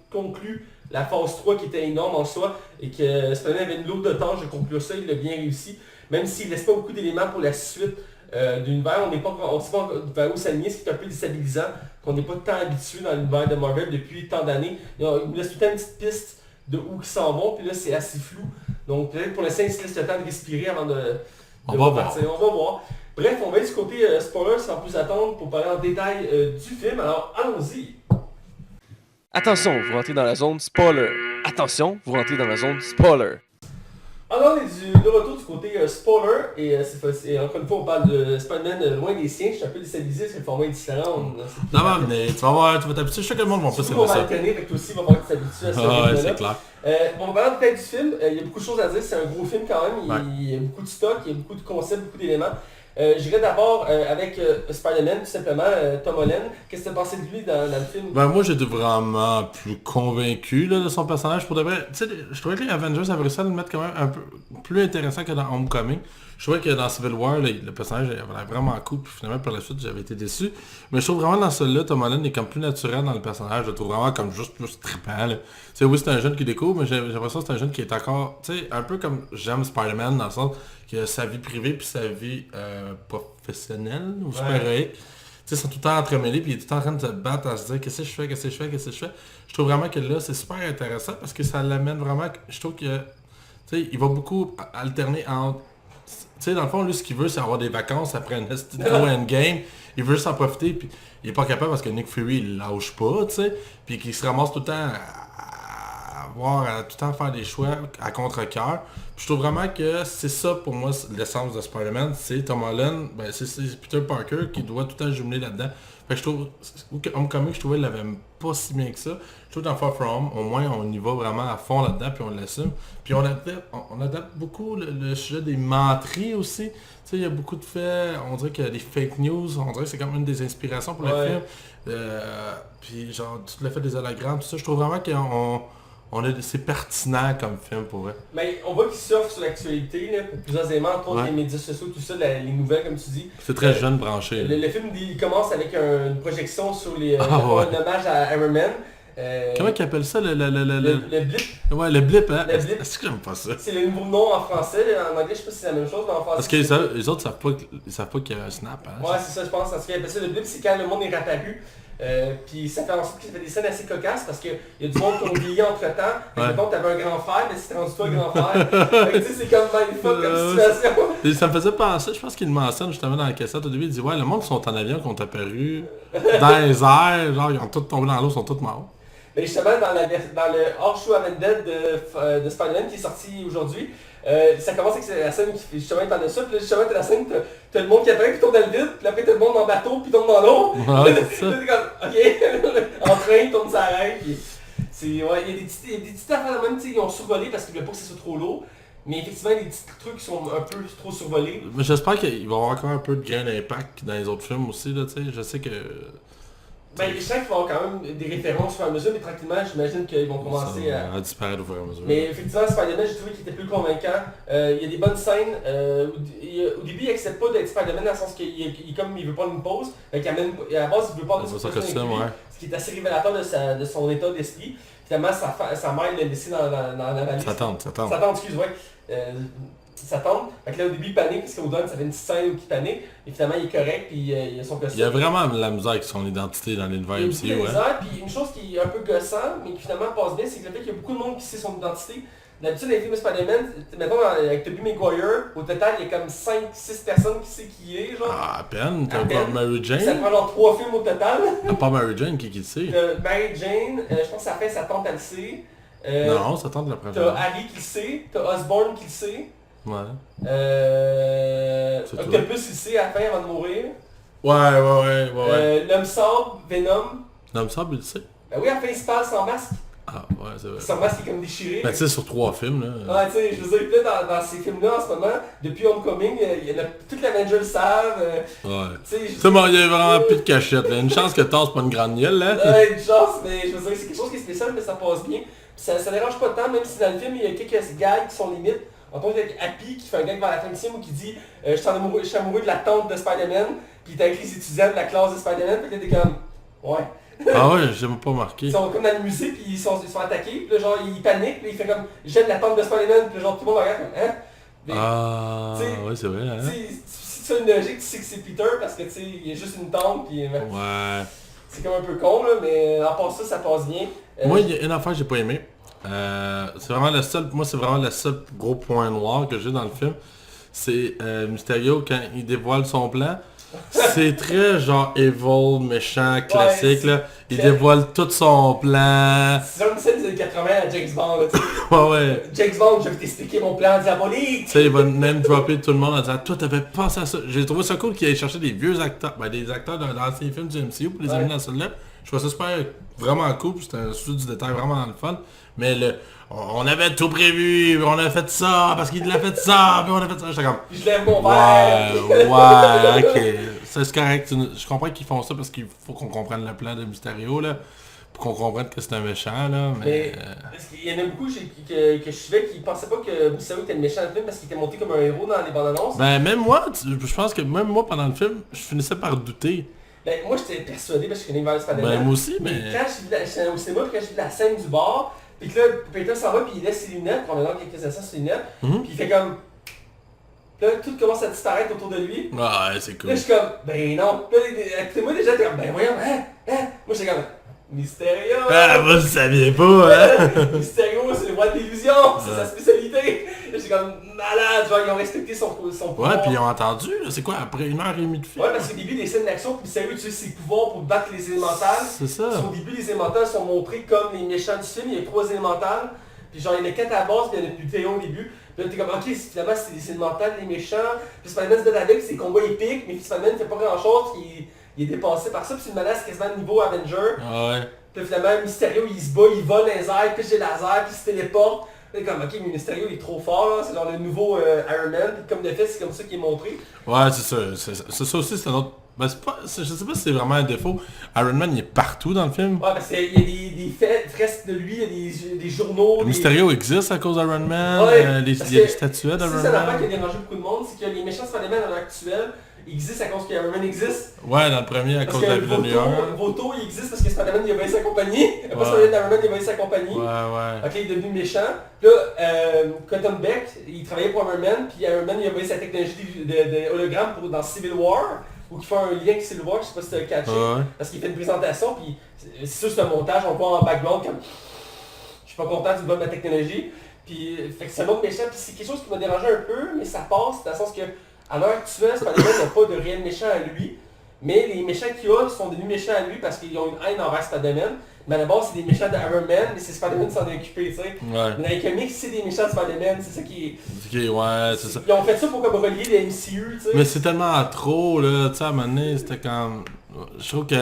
[SPEAKER 1] conclut la phase 3 qui était énorme en soi, et que Spider-Man avait une lourde de tâche de conclure ça, il l'a bien réussi, même s'il ne laisse pas beaucoup d'éléments pour la suite de l'univers, on ne sait pas vers où s'aligner, ce qui est un peu déstabilisant, qu'on n'est pas tant habitué dans l'univers de Marvel depuis tant d'années. Il nous laisse tout le temps une petite piste de où ils s'en vont, puis là c'est assez flou. Donc peut-être pour l'instant, il se laisse le temps de respirer avant de partir. On va voir. Bref, on va être du côté spoiler sans plus attendre pour parler en détail du film. Alors allons-y.
[SPEAKER 3] Attention, vous rentrez dans la zone spoiler. Attention, vous rentrez dans la zone spoiler.
[SPEAKER 1] Alors on est de retour du côté spoiler et encore une fois on parle de Spider-Man loin des siens. Je suis un peu déstabilisé parce que le format est différent.
[SPEAKER 2] Ça va venir, tu vas t'habituer, je sais que le monde va pas
[SPEAKER 1] s'aimer ça. On va alterner, fait que toi aussi il va falloir que tu t'habitues à ça.
[SPEAKER 2] Ah ouais, c'est clair.
[SPEAKER 1] On va parler peut-être du film, il y a beaucoup de choses à dire, c'est un gros film quand même, il y a beaucoup de stock, il y a beaucoup de concepts, beaucoup d'éléments. J'irai d'abord avec Spider-Man, tout simplement, Tom Holland. Qu'est-ce que tu as pensé de lui dans le film?
[SPEAKER 2] Ben moi j'étais vraiment plus convaincu là, de son personnage. Pour de vrai, tu sais, je trouvais que les Avengers avaient réussi à le mettre quand même un peu plus intéressant que dans Homecoming. Je trouvais que dans Civil War, le personnage avait l'air vraiment cool, puis finalement par la suite j'avais été déçu. Mais je trouve vraiment dans celui-là, Tom Holland est comme plus naturel dans le personnage. Je le trouve vraiment comme juste plus trippant. Tu sais, oui c'est un jeune qui découvre, mais j'ai l'impression que c'est un jeune qui est encore, tu sais, un peu comme j'aime Spider-Man dans le sens qu'il a sa vie privée puis sa vie professionnelle ou super-héroïque. Tu sais, ils sont tout le temps entremêlés puis il est tout le temps en train de se battre à se dire qu'est-ce que je fais. Je trouve vraiment que là c'est super intéressant parce que ça l'amène vraiment, je trouve que, tu sais, il va beaucoup alterner entre... Tu sais, dans le fond, lui, ce qu'il veut, c'est avoir des vacances après un gros endgame. Il veut juste en profiter, puis il est pas capable parce que Nick Fury, il lâche pas, tu sais. Puis qu'il se ramasse tout le temps à tout le temps faire des choix à contre-cœur. Je trouve vraiment que c'est ça, pour moi, l'essence de Spider-Man. C'est Tom Holland, ben, c'est Peter Parker qui doit tout le temps jumeler là-dedans. Fait que je trouve, Homecoming, je trouvais qu'il l'avait pas si bien que ça. Je trouve dans Far From Home, au moins, on y va vraiment à fond là-dedans, puis on l'assume. Puis on adapte beaucoup le sujet des menteries aussi. Tu sais, il y a beaucoup de faits, on dirait qu'il y a des fake news, on dirait que c'est quand même une des inspirations pour le film. Puis genre, tout le fait des hologrammes, tout ça, je trouve vraiment qu'on c'est pertinent comme film pour vrai.
[SPEAKER 1] Mais on voit qu'il surfe sur l'actualité là, pour plusieurs éléments, entre autres les médias sociaux, tout ça, les nouvelles comme tu dis.
[SPEAKER 2] C'est très jeune branché.
[SPEAKER 1] Le film il commence avec une projection sur un hommage à Iron Man.
[SPEAKER 2] Comment ils appellent ça
[SPEAKER 1] le blip?
[SPEAKER 2] Ouais, le blip, hein?
[SPEAKER 1] Le blip.
[SPEAKER 2] Est-ce que j'aime pas ça?
[SPEAKER 1] C'est le nouveau nom en français, en anglais je sais pas si c'est la même chose, mais en français...
[SPEAKER 2] Parce que les autres savent pas qu'il y a un snap, hein?
[SPEAKER 1] Ouais, c'est ça, je pense. Parce que le blip, c'est quand le monde est réapparu. Puis ça fait en sorte qu'il fait des scènes assez cocasses parce qu'il y a du monde qui ont vieilli entre temps. Mettons que t'avais un grand frère, mais c'est rendu toi un grand frère. Tu sais, c'est comme mindfuck comme situation.
[SPEAKER 2] Et ça me faisait penser, je pense qu'il le mentionne justement dans la cassette au début, il dit ouais, le monde qui sont en avion, qui ont apparu dans les airs, genre ils ont tous tombé dans l'eau, ils sont tous morts.
[SPEAKER 1] Mais justement, dans le hors-show Avenged de Spider-Man qui est sorti aujourd'hui, ça commence avec la scène qui fait justement t'en as ça, puis là, justement t'as la scène, t'as le monde qui apparaît, puis tombe dans le vide, puis après t'as le monde en bateau, puis tombe dans l'eau.
[SPEAKER 2] Ouais, c'est ça.
[SPEAKER 1] T'es comme, ok, en train, tourne sa reine, puis il y a des petites affaires de même, tu sais, ils ont survolé parce qu'ils voulaient pas que ce soit trop lourd. Mais effectivement, des petits trucs qui sont un peu trop survolés.
[SPEAKER 2] Mais j'espère qu'il va y avoir encore un peu de gain d'impact dans les autres films aussi, là, tu sais, je sais que...
[SPEAKER 1] Ben, je sens qu'il va y avoir quand même des références au fur et à mesure, mais tranquillement, j'imagine qu'ils vont commencer à
[SPEAKER 2] disparaître au fur et à mesure.
[SPEAKER 1] Mais effectivement, Spider-Man, j'ai trouvé qu'il était plus convaincant. Il y a des bonnes scènes. Au début, il accepte pas d'être Spider-Man dans le sens qu'il veut pas une pause. À la base, il veut pas de
[SPEAKER 2] son costume, ouais.
[SPEAKER 1] Ce qui est assez révélateur de son état d'esprit. Finalement, sa mère l'a laissé dans la valise.
[SPEAKER 2] Sa tante,
[SPEAKER 1] excuse-moi. Sa tante. Fait que là, au début, il panique, parce qu'au donne, ça fait une petite scène où il panique. Et finalement, il est correct, puis il a son costume.
[SPEAKER 2] Il y a vraiment la misère avec son identité dans l'univers MCU,
[SPEAKER 1] ouais. Puis une chose qui est un peu gossant, mais qui finalement passe bien, c'est que le fait qu'il y a beaucoup de monde qui sait son identité. D'habitude, dans les films de Spider-Man, mettons avec Tobey Maguire, au total, il y a comme 5-6 personnes qui savent qui il est, genre.
[SPEAKER 2] Ah, à peine, t'as pas Mary Jane.
[SPEAKER 1] Ça prend genre 3 films au total.
[SPEAKER 2] T'as pas Mary Jane qui le sait.
[SPEAKER 1] Mary Jane, je pense que ça fait sa tante, elle le sait.
[SPEAKER 2] Non, sa tante la première.
[SPEAKER 1] T'as Harry qui le sait, t'as Osborn qui le sait.
[SPEAKER 2] Ouais.
[SPEAKER 1] Octopus il le sait à la fin avant de mourir.
[SPEAKER 2] Ouais.
[SPEAKER 1] L'homme sable, Venom.
[SPEAKER 2] L'homme sable, il le sait.
[SPEAKER 1] Ben oui, à la fin il se parle sans masque.
[SPEAKER 2] Ah ouais, c'est vrai.
[SPEAKER 1] Son masque est comme déchiré.
[SPEAKER 2] Ben tu sais, sur 3 films, là.
[SPEAKER 1] Ouais, tu sais, je veux dire, là, dans ces films-là, en ce moment, depuis Homecoming, il y en a toute l'Avengers le savent.
[SPEAKER 2] Ouais.
[SPEAKER 1] Tu sais,
[SPEAKER 2] il y a vraiment plus de cachette, là. Une chance que Thor, c'est pas une grande gueule, là.
[SPEAKER 1] Ouais, une chance, mais je veux dire, c'est quelque chose qui est spécial, mais ça passe bien. Puis ça dérange pas tant, même si dans le film, il y a quelques gags qui sont limites. En tant avec Happy qui fait un gag vers la fin du film où qui dit je suis amoureux de la tante de Spider-Man, puis t'as écrit les étudiants de la classe de Spider-Man, puis là t'es comme ouais.
[SPEAKER 2] Ah ouais, j'ai même pas marqué.
[SPEAKER 1] Ils sont comme dans le musée, puis ils sont attaqués, puis là genre ils paniquent, puis il fait comme j'aime la tante de Spider-Man, puis là genre tout le monde regarde comme hein. Mais,
[SPEAKER 2] ouais c'est vrai, hein.
[SPEAKER 1] Si tu as une logique, tu sais que c'est Peter parce que tu sais, il y a juste une tante, puis
[SPEAKER 2] ouais.
[SPEAKER 1] C'est comme un peu con là, mais à part ça passe bien.
[SPEAKER 2] Moi il y a une affaire que j'ai pas aimé. C'est vraiment le seul gros point noir que j'ai dans le film. C'est Mysterio quand il dévoile son plan. C'est très genre evil, méchant, classique là. Il dévoile tout son plan.
[SPEAKER 1] C'est genre une scène des années 80 à James Bond là, tu sais.
[SPEAKER 2] ouais.
[SPEAKER 1] James Bond, je vais t'expliquer mon plan diabolique.
[SPEAKER 2] Tu sais, il va même dropper tout le monde en disant toi t'avais pensé à ça. J'ai trouvé ça cool qu'il aille chercher des vieux acteurs, des acteurs d'anciens films du MCU pour les amener dans celui-là. Je trouve ça super vraiment cool, c'était un souci du détail vraiment le fun. Mais on avait tout prévu, on a fait ça, parce qu'il l'a fait ça, puis on a fait ça. J'étais comme...
[SPEAKER 1] Je lève mon verre.
[SPEAKER 2] Ouais, ok. C'est correct. Je comprends qu'ils font ça parce qu'il faut qu'on comprenne le plan de Mysterio, là. Pour qu'on comprenne que c'est un méchant, là. Mais
[SPEAKER 1] il y en a beaucoup que je suivais qui pensaient pas que Mysterio était le méchant du film parce qu'il était monté comme un héros dans les bandes annonces.
[SPEAKER 2] Ben même moi, je pense que même moi pendant le film, je finissais par douter.
[SPEAKER 1] Ben moi j'étais persuadé parce que je connais l'univers Spider-Man.
[SPEAKER 2] Ben moi aussi, mais...
[SPEAKER 1] Quand j'étais au cinéma, puis quand j'ai vu la scène du bar, puis que là, Peter s'en va, puis il laisse ses lunettes, on a dans quelques instants ses lunettes, puis il fait comme... Là, tout commence à disparaître autour de lui.
[SPEAKER 2] Ouais, c'est cool.
[SPEAKER 1] Là, je suis comme, ben non. Là, écoutez-moi déjà, t'es comme, ben voyons, Moi, j'étais comme, Mysterio.
[SPEAKER 2] Ah, vous le saviez pas, hein.
[SPEAKER 1] Mysterio, c'est le roi de l'illusion, c'est sa spécialité. Là, j'étais comme, malade, genre, ils ont respecté son pouvoir.
[SPEAKER 2] Ouais, puis ils ont entendu, là, c'est quoi, après 1h30 de film?
[SPEAKER 1] Ouais, parce qu'au début des scènes d'action, Mysterio utilise ses pouvoirs pour battre les élémentales.
[SPEAKER 2] C'est ça.
[SPEAKER 1] Au début, les élémentales sont montrés comme les méchants du film, il y a 3 élémentales. Puis genre, il y en a 4 à la base, puis il y en a plus Théo au début. Puis là, t'es comme, ok, finalement, c'est les élémentales, les méchants. Puis Spider-Man se bat avec, c'est des combats épiques, mais Spider-Man fait pas grand-chose, il est dépassé par ça. Puis c'est une menace quasiment niveau Avenger.
[SPEAKER 2] Ouais.
[SPEAKER 1] Puis finalement, Mysterio, il se bat, il vole dans les airs, puis j'ai laser, puis il se téléporte. Puis comme, ok, mais Mysterio, il est trop fort, là. C'est genre le nouveau Iron Man. Puis comme de fait, c'est comme ça qu'il est montré.
[SPEAKER 2] Ouais, c'est ça. C'est ça aussi, c'est un autre Ben, je sais pas si c'est vraiment un défaut. Iron Man, il est partout dans le film.
[SPEAKER 1] Ouais, parce qu'il y a des fresques de lui, il y a des journaux.
[SPEAKER 2] Le Mysterio existe à cause d'Iron Man.
[SPEAKER 1] Ouais,
[SPEAKER 2] il y a des statuettes d'Iron
[SPEAKER 1] C'est ça l'affaire
[SPEAKER 2] Man.
[SPEAKER 1] qui a dérangé beaucoup de monde, c'est que les méchants Spider-Man à l'heure actuelle existent à cause que Iron Man existe.
[SPEAKER 2] Ouais, dans le premier, à
[SPEAKER 1] Parce
[SPEAKER 2] cause de la
[SPEAKER 1] que
[SPEAKER 2] ville de New York.
[SPEAKER 1] Voto, il existe parce que Spider-Man il a vaincu sa compagnie. Après
[SPEAKER 2] Ouais.
[SPEAKER 1] Spider-Man Iron Man il a vaincu sa compagnie.
[SPEAKER 2] Ouais.
[SPEAKER 1] Ok, il est devenu méchant. Là, Cotton Beck, il travaillait pour Iron Man, puis Iron Man il a vaincu sa technologie de hologramme dans Civil War, où il fait un lien avec Civil War, je sais pas si tu as catché,
[SPEAKER 2] Ouais.
[SPEAKER 1] parce qu'il fait une présentation, puis c'est sûr c'est un montage, on voit en background comme je suis pas content du bon de la technologie. Puis fait que c'est un autre méchant, puis c'est quelque chose qui m'a dérangé un peu, mais ça passe dans le sens que à l'heure actuelle, Spider-Man n'a pas de réel méchant à lui, mais les méchants qu'il a sont devenus méchants à lui parce qu'ils ont une haine envers Spider-Man. Mais à la base, c'est des méchants d'Iron Man, mais c'est Spider-Man qui s'en est occupé, tu sais.
[SPEAKER 2] Ouais.
[SPEAKER 1] Mais dans les comics, c'est des méchants de Spider-Man, c'est ça qui est...
[SPEAKER 2] Ok, ouais, c'est ça.
[SPEAKER 1] Ils ont fait ça pour comme relier les MCU, tu sais.
[SPEAKER 2] Mais c'est tellement trop, là, tu sais, à un moment donné, c'était comme... Je trouve que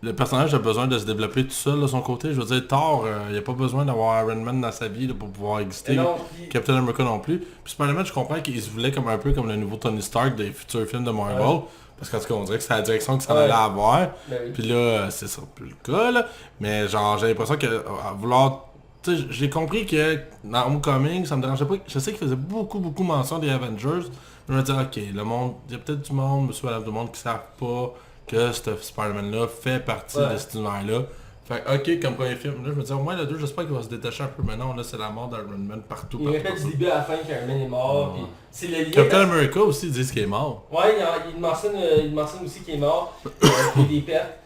[SPEAKER 2] le personnage a besoin de se développer tout seul de son côté. Je veux dire, Thor, il a pas besoin d'avoir Iron Man dans sa vie là, pour pouvoir exister.
[SPEAKER 1] Non, puis-
[SPEAKER 2] Captain America non plus. Puis Spider-Man, je comprends qu'il se voulait comme un peu comme le nouveau Tony Stark des futurs films de Marvel.
[SPEAKER 1] Ouais.
[SPEAKER 2] Parce qu'en tout cas, on dirait que c'est la direction que ça
[SPEAKER 1] Ouais.
[SPEAKER 2] allait avoir.
[SPEAKER 1] Ben oui.
[SPEAKER 2] Puis là, c'est ça plus le cas, là. Mais genre, j'ai l'impression que à vouloir... Tu sais, j'ai compris que dans Homecoming, ça me dérangeait pas. Je sais qu'il faisait beaucoup mention des Avengers. Je me disais, ok, le monde, il y a peut-être du monde, monsieur, madame, du monde qui savent pas que ce Spider-Man-là fait partie
[SPEAKER 1] Ouais.
[SPEAKER 2] de cet univers-là. Fait que, ok, comme premier film, là, je me disais, au moins le 2, j'espère qu'il va se détacher un peu. Mais non, là, c'est la mort d'Iron Man partout.
[SPEAKER 1] Il répète du début à la fin qu'Iron Man est mort, puis c'est le lien...
[SPEAKER 2] Captain America aussi disent qu'il est mort.
[SPEAKER 1] Ouais, il mentionne aussi qu'il est mort, qu'il y a des pertes.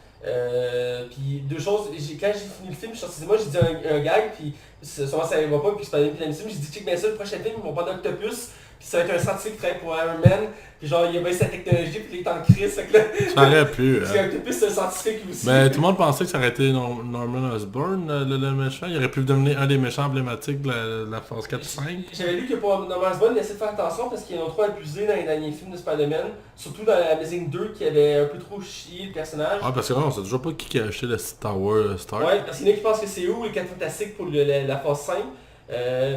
[SPEAKER 1] Puis deux choses, quand j'ai fini le film, je suis sorti de moi, j'ai dit un gag, puis souvent ça arrivera pas, puis c'est pas bien film, j'ai dit check bien ça, le prochain film, ils vont prendre d'Octopus, puis ça va être un scientifique qui travaille pour Iron Man, puis genre il a baissé sa technologie, puis il est en crise, fait que là...
[SPEAKER 2] Ça aurait pu.
[SPEAKER 1] Parce qu'Octopus c'est un scientifique aussi.
[SPEAKER 2] Mais tout le monde pensait que ça aurait été Norman Osborn, le méchant. Il aurait pu devenir un des méchants emblématiques de la phase 4-5.
[SPEAKER 1] J'avais lu que pour Norman Osborn, il essaie de faire attention parce qu'ils ont trop abusé dans les derniers films de Spider-Man, surtout dans Amazing 2 qui avait un peu trop chié le personnage.
[SPEAKER 2] Ah, parce que on sait toujours pas qui a acheté le Star Wars Stark.
[SPEAKER 1] Ouais, parce qu'il y en a qui pensent que c'est où les 4 Fantastiques pour la phase 5.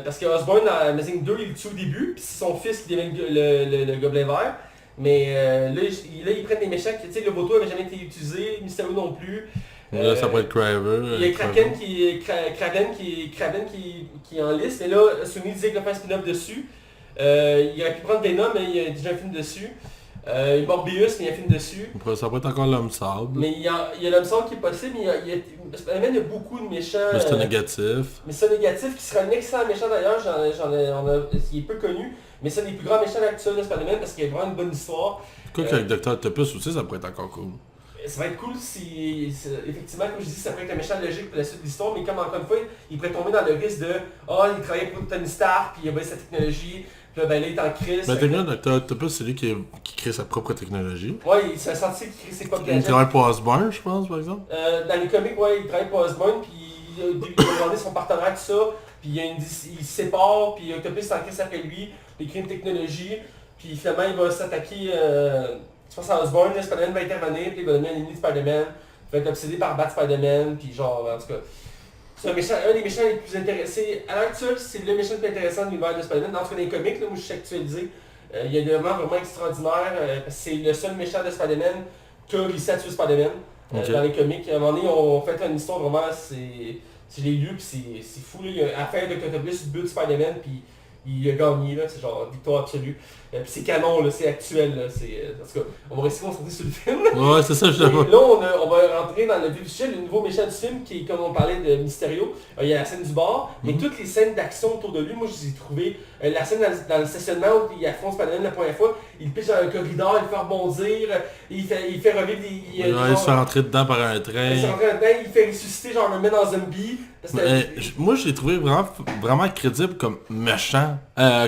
[SPEAKER 1] Parce que Osborn dans Amazing 2 il le tue au début, puis c'est son fils qui devient le gobelet vert. Mais là, ils prennent des méchants qui, tu sais, le Voto avait jamais été utilisé, Mysterio non plus.
[SPEAKER 2] Là, ça pourrait être Kraven.
[SPEAKER 1] Il y a Kraven qui est en liste, mais là, Sony disait qu'il va faire un spin-off dessus. Il aurait pu prendre Venom, mais il y a déjà un film dessus. Morbius, mais il y a un film dessus.
[SPEAKER 2] Ça pourrait être encore l'homme sable.
[SPEAKER 1] Mais il y a l'homme sombre qui est possible, mais Spider-Man, il y a beaucoup de méchants.
[SPEAKER 2] Mais c'est négatif.
[SPEAKER 1] Mais ça négatif, qui serait un excellent méchant d'ailleurs, il est peu connu, mais c'est un des plus grands méchants actuels de Spider-Man parce qu'il y a vraiment une bonne histoire.
[SPEAKER 2] Quoi qu'avec Dr. Octopus aussi, ça pourrait être encore cool.
[SPEAKER 1] Ça va être cool si, effectivement, comme je dis, ça pourrait être un méchant logique pour la suite de l'histoire, mais comme encore une fois, il pourrait tomber dans le risque de il travaillait pour Tony Stark, puis il avait sa technologie, puis là, ben là, il est en crise.
[SPEAKER 2] Mais techniquement, Dr. Octopus, c'est lui qui crée sa propre technologie.
[SPEAKER 1] Ouais, c'est un scientifique qui crée ses propres
[SPEAKER 2] Il
[SPEAKER 1] gadgets.
[SPEAKER 2] travaille pour Osborn, je pense, par exemple.
[SPEAKER 1] Dans les comics, ouais, il travaille pour Osborn, puis au début, il a demandé son partenaire, tout ça, puis il se sépare, puis Octopus est en crise après lui, il crée une technologie, puis finalement, il va s'attaquer... je pense à Osborn, Spider-Man va intervenir, puis il va devenir un ennemi de Spider-Man. Il va être obsédé par Bat Spider-Man, puis genre, en tout cas... C'est un des méchants les plus intéressés. À l'heure actuelle, c'est le méchant le plus intéressant de l'univers de Spider-Man. Dans ce cas, dans les comics, là, moi je suis actualisé. Il y a des moments vraiment extraordinaires. Parce que c'est le seul méchant de Spider-Man qui a réussi à tuer Spider-Man.
[SPEAKER 2] Ok.
[SPEAKER 1] Dans les comics. À un moment donné, on fait une histoire vraiment... C'est les lieux, puis c'est fou. Là. Il y a affaire de Octopus, but Spider-Man, puis il a gagné. Là. C'est genre victoire absolue. Puis c'est canon, là, c'est actuel. Là. En tout cas, on va rester concentré sur le film.
[SPEAKER 2] Ouais, c'est ça, je
[SPEAKER 1] Et
[SPEAKER 2] sais pas.
[SPEAKER 1] là, on va rentrer dans le vif du sujet, le nouveau méchant du film, qui est, comme on parlait de Mysterio, il y a la scène du bar, mais toutes les scènes d'action autour de lui, moi je les ai trouvées. La scène dans le stationnement où il affronte Spider-Man la première fois, il pitche dans un corridor, il fait rebondir, il fait revivre des...
[SPEAKER 2] Il se fait rentrer dedans par un train.
[SPEAKER 1] Il fait ressusciter genre un mec en zombie. Parce que-
[SPEAKER 2] Mais, moi, je l'ai trouvé vraiment crédible comme méchant,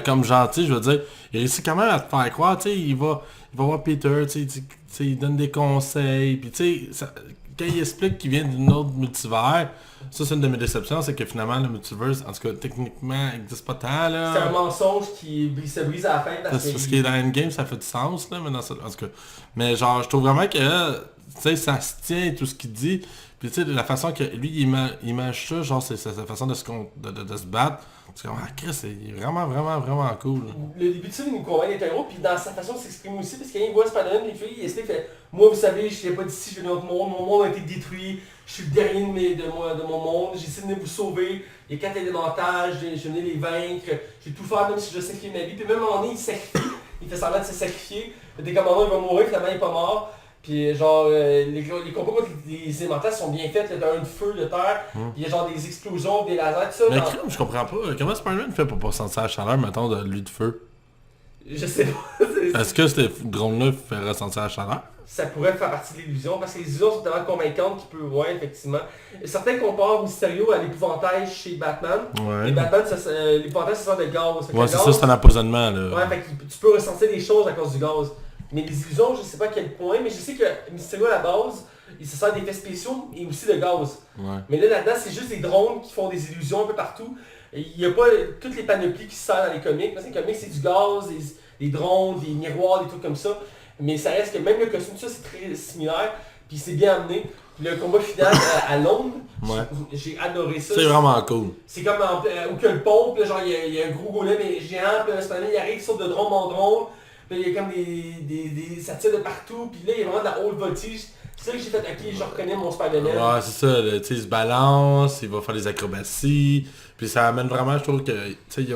[SPEAKER 2] comme gentil, je veux dire. Il réussit quand même à te faire croire, tu sais, il va voir Peter, tu sais, il donne des conseils, puis tu sais, quand il explique qu'il vient d'une autre multivers, ça c'est une de mes déceptions, c'est que finalement le multiverse, en tout cas techniquement, il n'existe pas tant là.
[SPEAKER 1] c'est un mensonge qui se brise à la fin parce
[SPEAKER 2] Parce que dans Endgame, ça fait du sens, là, mais dans en tout cas. Mais genre, je trouve vraiment que sais, ça se tient, tout ce qu'il dit. Puis tu sais, la façon que lui, il image ça, genre, c'est sa façon de se battre. C'est comme, ah, Chris, il est vraiment, vraiment, vraiment cool.
[SPEAKER 1] Le début de ça, il nous convainc d'être un héros, puis dans sa façon de s'exprimer aussi, parce qu'il voit Spider-Man, les filles, il explique, fait, moi, vous savez, je viens pas d'ici, je viens d'un autre monde, mon monde a été détruit, je suis le dernier de mon monde, j'essaie de venir vous sauver, il y a 4 élémentaires, je venais les vaincre, je vais tout faire même si je dois sacrifier ma vie, puis même à un moment donné, il sacrifie, il fait semblant de se sacrifier, des commandants, il va mourir, finalement, il est pas mort. Puis genre, les combats contre les élémentaires sont bien faits, t'as un feu de terre, puis il y a genre des explosions, des lasers, tout ça.
[SPEAKER 2] Mais crime, je comprends pas. Comment Spider-Man fait pour pas sentir la chaleur, mettons, de lui de feu?
[SPEAKER 1] Je sais pas.
[SPEAKER 2] Est-ce que ce drone-là fait ressentir la chaleur?
[SPEAKER 1] Ça pourrait faire partie de l'illusion, parce que les illusions sont tellement convaincantes qu'il peut, ouais, effectivement. Certains comparent Mysterio à l'épouvantail chez Batman.
[SPEAKER 2] Ouais.
[SPEAKER 1] Et Batman, l'épouvantail, ça sort de gaz.
[SPEAKER 2] Ouais, c'est ça, c'est un empoisonnement, là.
[SPEAKER 1] Ouais, fait que tu peux ressentir des choses à cause du gaz. Mais les illusions, je sais pas à quel point, mais je sais que Mysterio à la base, il se sert d'effets spéciaux et aussi de gaz.
[SPEAKER 2] Ouais.
[SPEAKER 1] Mais là-dedans, c'est juste des drones qui font des illusions un peu partout. Il n'y a pas toutes les panoplies qui se servent dans les comics. Parce que les comics, c'est du gaz, des drones, des miroirs, des trucs comme ça. Mais ça reste que même le costume, tout ça, c'est très similaire. Puis c'est bien amené. Puis le combat final à Londres,
[SPEAKER 2] Ouais.
[SPEAKER 1] j'ai adoré ça.
[SPEAKER 2] C'est vraiment cool.
[SPEAKER 1] C'est comme où qu'il y a le pont, puis là, genre il y a un gros golem géant, puis là, Spider-Man, il arrive, il saute de drone en drone. Puis là, il y a comme ça tire de partout, puis là, il y a vraiment de la haute voltige. C'est ça que j'ai fait, ok, je reconnais mon Spider-Man.
[SPEAKER 2] Ouais, c'est ça, tu sais, il se balance, il va faire des acrobaties, puis ça amène vraiment, je trouve que, tu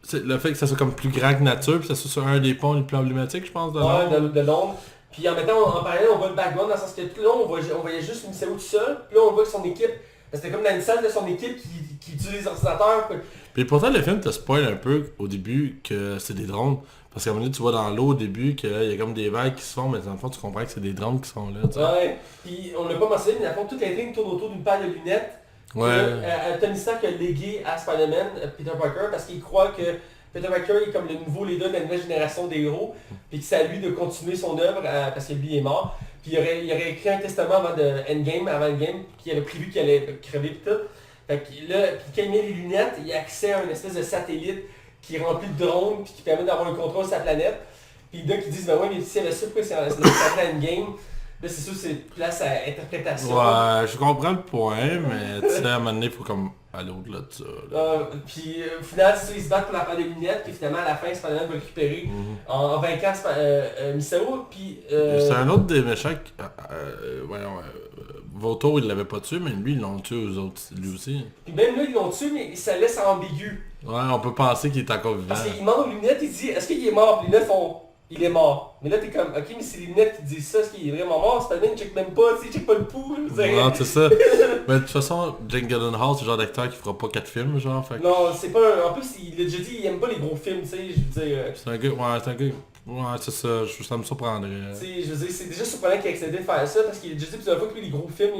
[SPEAKER 2] sais, le fait que ça soit comme plus grand que nature, puis ça soit sur un des ponts les plus emblématiques, je pense, de Londres.
[SPEAKER 1] De Londres. Puis en mettant en parallèle, on voit le background dans le sens que tout là, on voyait juste Mysterio tout seul, puis là, on voit que son équipe, c'était comme dans une salle de son équipe qui utilise les ordinateurs.
[SPEAKER 2] Puis pourtant, le film te spoil un peu au début que c'est des drones. Parce qu'à un moment donné, tu vois dans l'eau au début qu'il y a comme des vagues qui se font, mais dans le fond, tu comprends que c'est des drones qui sont là. Tu sais.
[SPEAKER 1] Ouais, puis on l'a pas mentionné, mais dans le fond, toute l'intrigue tourne autour d'une paire de lunettes
[SPEAKER 2] Ouais.
[SPEAKER 1] que Tony Stark a légué à Spider-Man, Peter Parker, parce qu'il croit que Peter Parker est comme le nouveau leader de la nouvelle génération des héros, puis que c'est à lui de continuer son œuvre parce que lui est mort. Puis il aurait écrit un testament avant Endgame, qui avait prévu qu'il allait crever pis tout. Fait que là, puis quand il met les lunettes, il a accès à une espèce de satellite qui est rempli de drones puis qui permet d'avoir un contrôle sur sa planète. Puis là qui disent ben ouais mais si elle a ça, pourquoi c'est Endgame? Là c'est sûr c'est place à interprétation.
[SPEAKER 2] Ouais, je comprends le point, mais tu sais, à un moment donné, il faut comme aller au-delà de ça.
[SPEAKER 1] Puis au final, c'est ça, ils se battent pour la paire des lunettes, puis finalement à la fin, Spider-Man va le récupérer en vainquant Mysterio. Puis
[SPEAKER 2] C'est un autre des méchants qui... Vautour, il l'avait pas tué, mais lui, ils l'ont tué eux autres, lui aussi.
[SPEAKER 1] Puis même là, ils l'ont tué, mais ça laisse ambigu.
[SPEAKER 2] Ouais, on peut penser qu'il est encore vivant.
[SPEAKER 1] Parce qu'il demande aux lunettes, il dit, est-ce qu'il est mort? Puis les lunettes font, il est mort. Mais là, t'es comme, ok, mais c'est les lunettes qui disent ça, est-ce qu'il est vraiment mort? Spider-Man, il check même pas, tu sais, il check pas le pouls.
[SPEAKER 2] Non, c'est ça. Mais de toute façon, Jake Gyllenhaal, c'est le genre d'acteur qui fera pas 4 films, genre. Fait...
[SPEAKER 1] Non, c'est pas... En plus, il a déjà dit, il aime pas les gros films, tu sais, je veux dire...
[SPEAKER 2] C'est un gars, ouais, c'est ça, ça me surprendrait.
[SPEAKER 1] Tu sais, je veux dire, c'est déjà surprenant qu'il ait accepté de faire ça, parce qu'il a déjà dit plusieurs fois que lui, les gros films,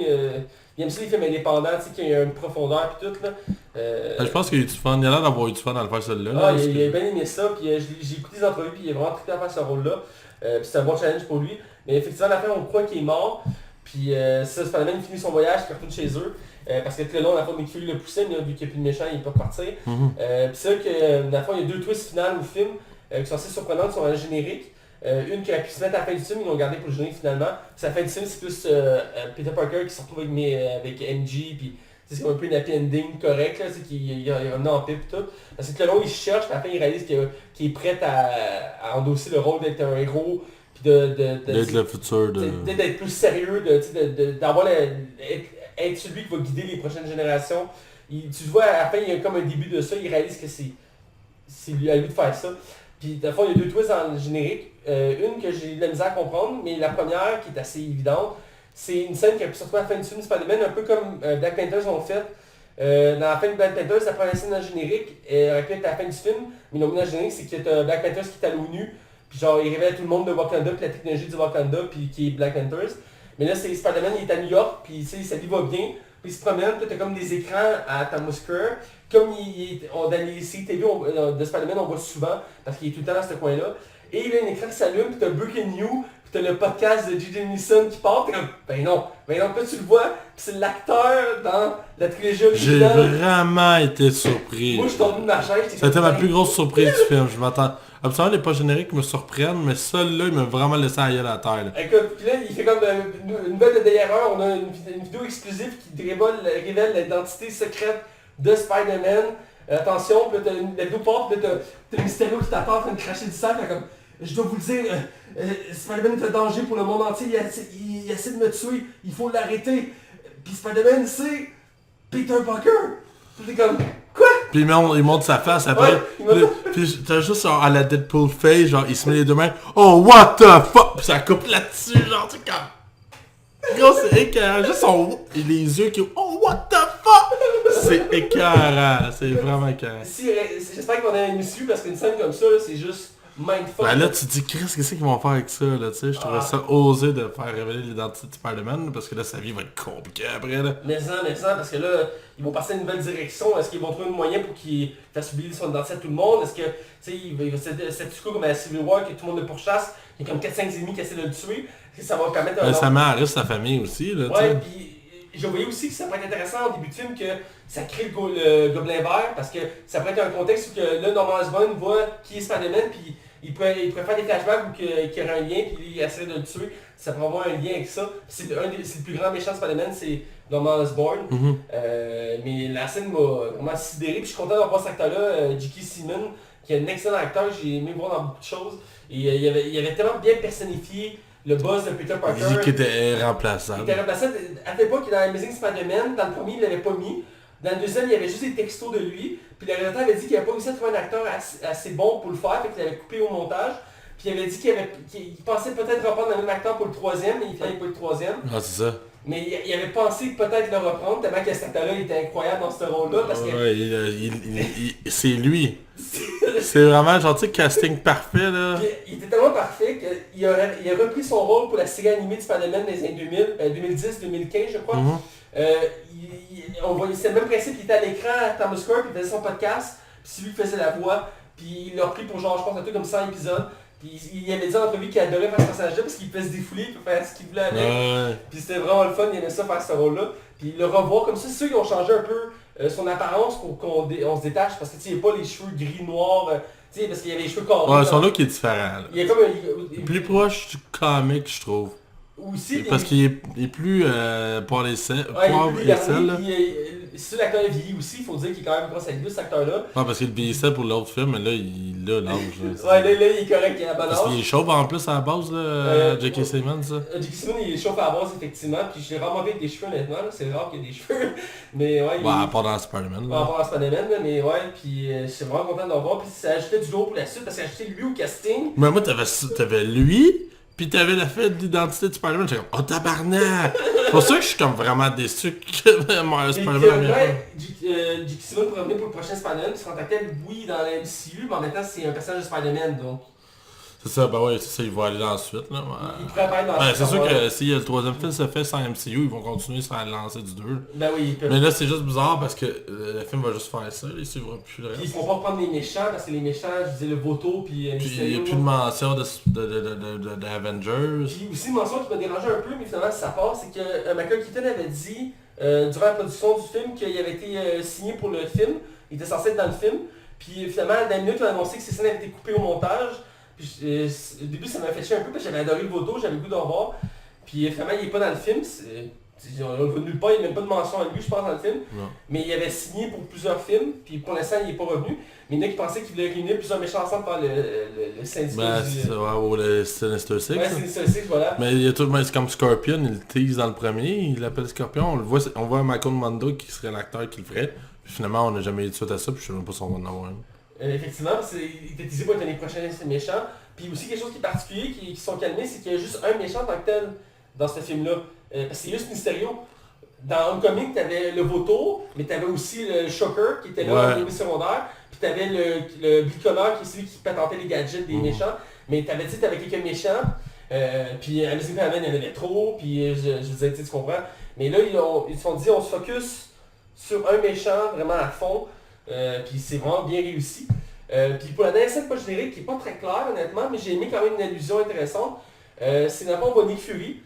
[SPEAKER 1] il aime ça les films indépendants, tu sais, qu'il y a une profondeur pis tout, là.
[SPEAKER 2] Je pense qu'il a eu du fun, il a l'air d'avoir eu du fun dans le faire celui-là.
[SPEAKER 1] Il a bien aimé ça, puis j'ai écouté des entrevues, puis il a vraiment trippé à faire ce rôle-là. Puis c'est un bon challenge pour lui. Mais effectivement, à la fin, on croit qu'il est mort. Puis ça, Spider-Man finit son voyage, il retourne chez eux. Parce que tout le long, dans la fois, Nick Fury le poussait, mais vu qu'il n'y a plus de méchant, il peut repartir. Puis c'est vrai que, dans la fois, il y a 2 twists finales au film qui sont assez surprenantes, sur un générique. Une qui a pu se mettre à la fin du film, ils l'ont gardé pour le générique finalement. Puis à la fin du film, c'est plus Peter Parker qui se retrouve avec MJ, puis c'est comme un peu une happy ending correct, là, qu'il est revenu en paix et tout. Parce que tout le long, il cherche, puis à la fin, il réalise qu'il est prêt à endosser le rôle d'être un héros, puis
[SPEAKER 2] d'être le futur,
[SPEAKER 1] d'être plus sérieux, d'avoir être celui qui va guider les prochaines générations. Tu vois, à la fin, il y a comme un début de ça, il réalise que c'est lui à lui de faire ça. Puis, de fois, il y a 2 twists dans le générique. Une que j'ai eu de la misère à comprendre, mais la première, qui est assez évidente, c'est une scène qui a pu se retrouver à la fin du film Spider-Man, un peu comme Black Panthers l'ont fait. Dans la fin de Black Panthers, la première scène dans le générique, aurait pu être à la fin du film, mais ils l'ont mis dans le générique, c'est qu'il y a Black Panthers qui est à l'ONU, puis genre, il révèle à tout le monde de Wakanda, puis la technologie du Wakanda, puis qui est Black Panthers. Mais là, c'est Spider-Man, il est à New York, puis sa vie va bien, puis il se promène, puis t'as comme des écrans à Times Square. Comme dans les séries TV de Spider-Man, on voit souvent, parce qu'il est tout le temps dans ce coin-là. Et il y a un écran qui s'allume, puis t'as Breaking News, puis t'as le podcast de J.J. Neeson qui part, t'es comme, ben non, puis tu le vois, puis c'est l'acteur dans la trilogie
[SPEAKER 2] J'ai
[SPEAKER 1] originale.
[SPEAKER 2] vraiment été surpris.
[SPEAKER 1] Moi, je suis tombé de ma chaise.
[SPEAKER 2] C'était ma plus grosse surprise du film. Je m'attends. Absolument, les pas génériques me surprennent, mais celui-là, il m'a vraiment laissé ailleurs à la terre. Là.
[SPEAKER 1] Écoute, puis là, il fait comme une nouvelle de derrière, on a une vidéo exclusive qui révèle l'identité secrète de Spider-Man. Attention, puis là, la vidéo part, puis là, t'as Mysterio qui t'attend en train de cracher du sang, fait comme, je dois vous le dire, Spider-Man est un danger pour le monde entier, il essaie de me tuer, il faut l'arrêter. Puis Spider-Man, c'est Peter Parker. Puis t'es comme, quoi?
[SPEAKER 2] Puis il monte sa face après.
[SPEAKER 1] Ouais,
[SPEAKER 2] puis t'as juste genre à la Deadpool face, genre il se met les deux mains. Oh what the fuck! Puis ça coupe là-dessus, genre tu comme. Gros c'est écœurant. Juste son. Et les yeux qui. Oh what the fuck! C'est écœurant. C'est vraiment écœurant.
[SPEAKER 1] J'espère qu'ils vont donner une issue parce qu'une scène comme ça, là, c'est juste mindfuck.
[SPEAKER 2] Ben là tu te dis Chris, qu'est-ce qu'ils vont faire avec ça là, tu sais, je trouvais ça osé de faire révéler l'identité de Spider-Man parce que là sa vie va être compliquée après là.
[SPEAKER 1] Mais ça, parce que là, ils vont passer à une nouvelle direction. Est-ce qu'ils vont trouver un moyen pour qu'il fasse oublier son identité à tout le monde? Est-ce que, tu sais, il va statu quo comme à Civil War, que tout le monde le pourchasse, il y a comme 4-5 ennemis qui essaient de le tuer? Est-ce que ça va permettre
[SPEAKER 2] Ben, ça met à risque sa famille aussi là, tu sais.
[SPEAKER 1] Ouais, puis je voyais aussi que ça pourrait être intéressant au début de film que ça crée le Gobelin Vert, parce que ça pourrait être un contexte où que là, Norman Osborn voit qui est Spider-Man, puis il pourrait faire des flashbacks où qu'il y aurait un lien, puis il essaie de le tuer. Ça pourrait avoir un lien avec ça. C'est le plus grand méchant de Spider-Man, c'est Norman Osborn. Mais la scène m'a vraiment sidéré, puis je suis content d'avoir pas cet acteur-là, J.K. Simmons, qui est un excellent acteur, j'ai aimé voir dans beaucoup de choses. Et il avait tellement bien personnifié le boss de Peter Parker.
[SPEAKER 2] Il dit qu'il était remplaçable.
[SPEAKER 1] Il était remplaçable. À l'époque, dans Amazing Spider-Man, dans le premier, il l'avait pas mis. Dans le deuxième, il y avait juste des textos de lui. Puis le réalisateur avait dit qu'il n'avait pas réussi à trouver un acteur assez bon pour le faire, fait qu'il avait coupé au montage. Puis il avait dit qu'il pensait peut-être reprendre le même acteur pour le troisième, mais il fallait pas le troisième.
[SPEAKER 2] Ah c'est ça.
[SPEAKER 1] Mais il avait pensé peut-être le reprendre, tellement que cet acteur-là était incroyable dans ce rôle-là. Parce que...
[SPEAKER 2] Ouais, c'est lui. C'est vraiment genre, tu sais, casting parfait là.
[SPEAKER 1] Puis, il était tellement parfait qu'il a repris son rôle pour la série animée de Spider-Man des années 2000, 2010-2015 je crois. On voyait, c'est le même principe, il était à l'écran à Thomas Square, puis il faisait son podcast, puis c'est lui qui faisait la voix, puis il l'a repris pour genre, je pense, un truc comme 100 épisodes. Puis il avait dit en entrevue qu'il adorait faire ce personnage-là parce qu'il pouvait se défouler, il pouvait faire ce qu'il voulait avec. Puis c'était vraiment le fun, il aimait ça faire ce rôle-là. Puis le revoir comme ça, c'est sûr qu'ils ont changé un peu son apparence pour qu'on se détache, parce que tu sais, il n'y a pas les cheveux gris-noirs, tu sais, parce qu'il y avait les cheveux carrés.
[SPEAKER 2] Ouais, son look est différent. Là.
[SPEAKER 1] Il est comme
[SPEAKER 2] plus proche du comic, je trouve.
[SPEAKER 1] Aussi,
[SPEAKER 2] parce qu'il est plus poivre et sel.
[SPEAKER 1] Si l'acteur est vieilli aussi, il faut dire qu'il est quand même grosse à lui, cet acteur-là.
[SPEAKER 2] Ouais, parce qu'il vieillissait pour l'autre film, mais là, il a l'âge.
[SPEAKER 1] Ouais, là, il est correct, il a bon âge.
[SPEAKER 2] Parce qu'il est chauve en plus à la base, là, J.K. Simmons, ça.
[SPEAKER 1] J.K. Simmons, il est chauve à la base, effectivement, puis je l'ai vraiment vu avec des cheveux, honnêtement, là. C'est rare qu'il y ait des cheveux, mais ouais.
[SPEAKER 2] Ouais, à part dans Spider-Man, là.
[SPEAKER 1] À part dans Spider-Man, là, mais ouais, puis je suis vraiment content de le voir, puis ça ajoutait du lourd pour la suite, parce que ça ajoutait lui au casting.
[SPEAKER 2] Mais moi, t'avais lui, puis t'avais la fête d'identité de Spider-Man, j'étais comme, oh tabarnak! C'est pour ça que je suis comme vraiment déçu que Spider-Man
[SPEAKER 1] J.K. Simmons pour revenir pour le prochain Spider-Man, puis se contactait, oui, dans la MCU, mais en même temps, c'est un personnage de Spider-Man, donc...
[SPEAKER 2] C'est ça, bah ouais, c'est ça, ils vont aller dans la suite, là.
[SPEAKER 1] Il pourrait apparaître dans la suite.
[SPEAKER 2] C'est sûr que si le troisième film se fait sans MCU, ils vont continuer sur la lancée du 2.
[SPEAKER 1] Ben oui, ils peuvent.
[SPEAKER 2] Mais là, c'est juste bizarre parce que le film va juste faire ça, ils suivront plus le reste.
[SPEAKER 1] Puis ils feront pas prendre les méchants, parce que les méchants, je disais le Vautour, puis
[SPEAKER 2] il n'y a plus de mention d'Avengers.
[SPEAKER 1] Puis aussi, une mention qui m'a dérangé un peu, mais finalement, si ça passe, c'est que Michael Keaton avait dit, durant la production du film, qu'il avait été signé pour le film, il était censé être dans le film, puis finalement, dans la minute, on a annoncé que ces scènes avaient été coupées au montage. Puis, au début, ça m'a fait chier un peu parce que j'avais adoré le Vautour, j'avais le goût d'en voir. Puis finalement, il est pas dans le film. On le voit nulle part, il n'y a même pas de mention à lui, je pense, dans le film.
[SPEAKER 2] Non.
[SPEAKER 1] Mais il avait signé pour plusieurs films, puis pour l'instant, il n'est pas revenu. Mais il y en a qui pensaient qu'il voulait réunir plusieurs méchants ensemble par le syndicat.
[SPEAKER 2] Ben, c'est ça, ou le Sinister Six.
[SPEAKER 1] Ouais, Sinister Six, voilà.
[SPEAKER 2] Mais il y a tout, c'est comme Scorpion, il le tease dans le premier, il l'appelle Scorpion, on voit Michael Mando qui serait l'acteur qui le ferait. Puis finalement, on n'a jamais eu de suite à ça, puis je sais même pas si on va en avoir un.
[SPEAKER 1] Effectivement, il était teasé pour être un des prochains méchants. Puis aussi quelque chose qui est particulier, qui sont calmés, c'est qu'il y a juste un méchant en tant que tel dans ce film-là. Parce que c'est juste Mysterio. Dans Homecoming, t'avais le Vautour, mais t'avais aussi le Shocker qui était là en début secondaire. Puis t'avais le bricoleur qui est celui qui patentait les gadgets des méchants. Mais t'avais quelques méchants. Puis à Amazing Spider-Man, il y en avait trop. Puis je disais, tu comprends. Mais là, ils se sont dit, on se focus sur un méchant vraiment à fond. Puis c'est vraiment bien réussi. Puis pour la dernière scène pas générique, qui n'est pas très claire honnêtement, mais j'ai aimé quand même une allusion intéressante. C'est dans le fond, on voit Nick Fury.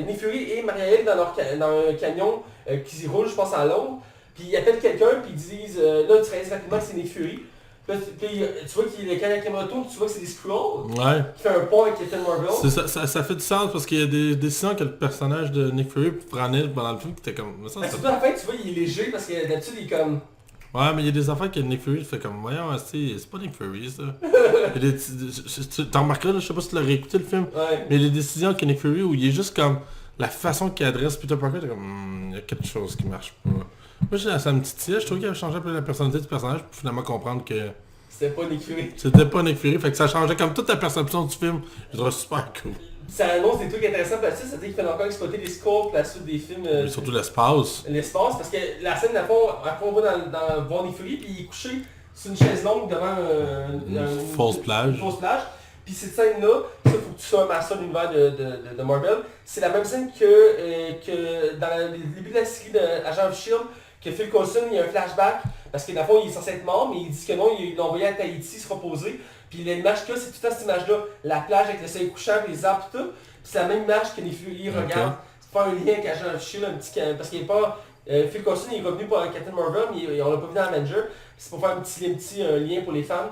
[SPEAKER 1] Nick Fury et Maria-Hill dans un camion qui roule, je pense, à Londres. Puis ils appellent quelqu'un, puis ils disent, là tu réalises rapidement que c'est Nick Fury. Puis tu vois quand la caméra tourne, tu vois que c'est des Skrulls.
[SPEAKER 2] Ouais.
[SPEAKER 1] Qui fait un pont avec Captain Marvel.
[SPEAKER 2] Ça fait du sens parce qu'il y a des décisions que le personnage de Nick Fury prenait pendant le film qui était comme...
[SPEAKER 1] Surtout à la fin, tu vois, il est léger parce que d'habitude il est comme...
[SPEAKER 2] Ouais, mais il y a des affaires que Nick Fury fait comme, voyons, c'est pas Nick Fury ça. T'as remarqué là, je sais pas si tu l'as réécouté le film,
[SPEAKER 1] Ouais.
[SPEAKER 2] mais les décisions que Nick Fury où il est juste comme, la façon qu'il adresse Peter Parker, t'es comme, il y a quelque chose qui marche pas. Moi, ça me titillait, je trouvais qu'il avait changé un peu la personnalité du personnage pour finalement comprendre que
[SPEAKER 1] C'était pas Nick Fury.
[SPEAKER 2] c'était pas Nick Fury, fait que ça changeait comme toute la perception du film. Je trouvais super cool.
[SPEAKER 1] Ça annonce des trucs intéressants pour la suite, c'est-à-dire qu'il fait encore exploiter les scores pour la suite des films.
[SPEAKER 2] Et surtout l'espace.
[SPEAKER 1] L'espace, parce que la scène, à fond, on va dans voir Nick Fury, puis il est couché sur une chaise longue devant
[SPEAKER 2] Une fausse plage.
[SPEAKER 1] Une fausse plage. Puis cette scène-là, il faut que tu sois un master de l'univers de Marvel. C'est la même scène que dans le début de la série de Agent of S.H.I.E.L.D., que Phil Coulson, il y a un flashback, parce que dans le fond, il est censé être mort, mais il dit que non, il l'a envoyé à Tahiti se reposer. Puis l'image qu'il y a, c'est tout le temps cette image-là, la plage avec le soleil couchant, les arbres, tout ça. Puis c'est la même image que Nick Fury regarde. C'est pas un lien avec Agent of S.H.I.E.L.D., parce qu'il n'est pas... Phil Coulson, il est revenu pour Captain Marvel, mais on l'a pas vu dans Avenger. C'est pour faire un petit lien pour les fans.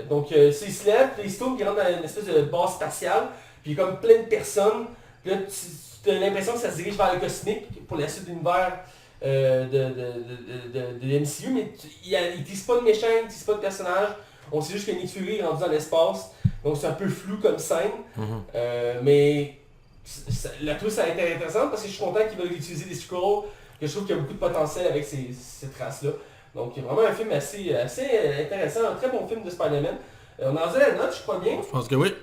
[SPEAKER 1] Donc, il se lève, puis il se tourne, puis il rentre dans une espèce de base spatiale, puis il y a comme plein de personnes. Puis là, tu as l'impression que ça se dirige vers le cosmique pour la suite de l'univers de MCU, mais il tease pas de méchant, il tease pas de personnage. On sait juste que Nick Fury est rendu dans l'espace, donc c'est un peu flou comme scène. Mais la trouve ça a été intéressant parce que je suis content qu'ils veulent utiliser des Skrulls, que je trouve qu'il y a beaucoup de potentiel avec cette race-là. Donc vraiment un film assez intéressant, un très bon film de Spider-Man. On a rendu la note, je crois bien.
[SPEAKER 2] Je pense que oui.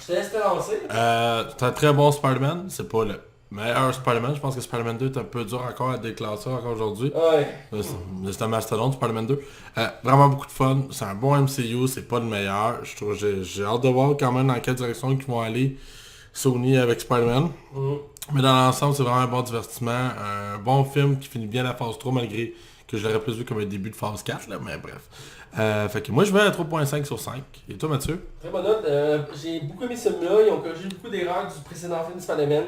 [SPEAKER 1] Je te laisse te lancer.
[SPEAKER 2] C'est un très bon Spider-Man, c'est pas le meilleur Spider-Man, je pense que Spider-Man 2 est un peu dur encore à déclasser encore aujourd'hui.
[SPEAKER 1] Ouais.
[SPEAKER 2] C'est un mastodonte, Spider-Man 2. Vraiment beaucoup de fun, c'est un bon MCU, c'est pas le meilleur. J'ai hâte de voir quand même dans quelle direction ils vont aller Sony avec Spider-Man. Mais dans l'ensemble, c'est vraiment un bon divertissement, un bon film qui finit bien la phase 3 malgré que je l'aurais plus vu comme un début de phase 4, là, mais bref. Fait que moi je vais à 3.5 sur 5. Et toi Mathieu?
[SPEAKER 1] Très bonne note. J'ai beaucoup aimé ce film-là. Ils ont corrigé beaucoup d'erreurs du précédent film de Spider-Man.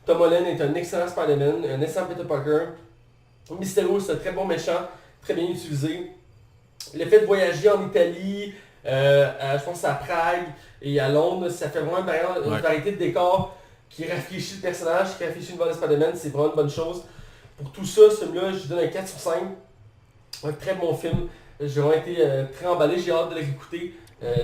[SPEAKER 1] Tom Holland est un excellent Spider-Man, un excellent Peter Parker. Mysterio, c'est un très bon méchant, très bien utilisé. Le fait de voyager en Italie, je pense à Prague et à Londres, ça fait vraiment une variété de décors qui rafraîchit le personnage, qui rafraîchit le monde de Spider-Man, c'est vraiment une bonne chose. Pour tout ça, ce film-là, je lui donne un 4 sur 5. Un très bon film. J'ai vraiment été très emballé, j'ai hâte de le réécouter.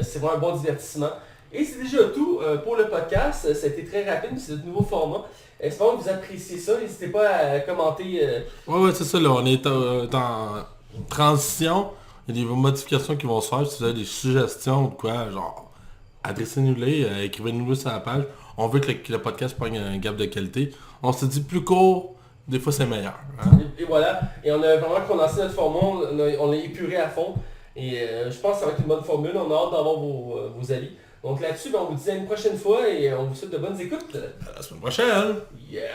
[SPEAKER 1] C'est vraiment un bon divertissement. Et c'est déjà tout pour le podcast. Ça a été très rapide, c'est un nouveau format. Espérons que vous appréciez ça. N'hésitez pas à commenter.
[SPEAKER 2] Ouais, c'est ça, là. On est en transition. Il y a des modifications qui vont se faire. Si vous avez des suggestions ou quoi, genre, adressez-nous-les, écrivez-nous sur la page. On veut que le podcast prenne un gap de qualité. On se dit plus court, des fois c'est meilleur. Hein?
[SPEAKER 1] Et voilà. Et on a vraiment condensé notre format. On l'a épuré à fond. Et je pense que ça va être une bonne formule. On a hâte d'avoir vos avis. Donc là-dessus, on vous dit à une prochaine fois et on vous souhaite de bonnes écoutes.
[SPEAKER 2] À la semaine prochaine!
[SPEAKER 1] Yeah!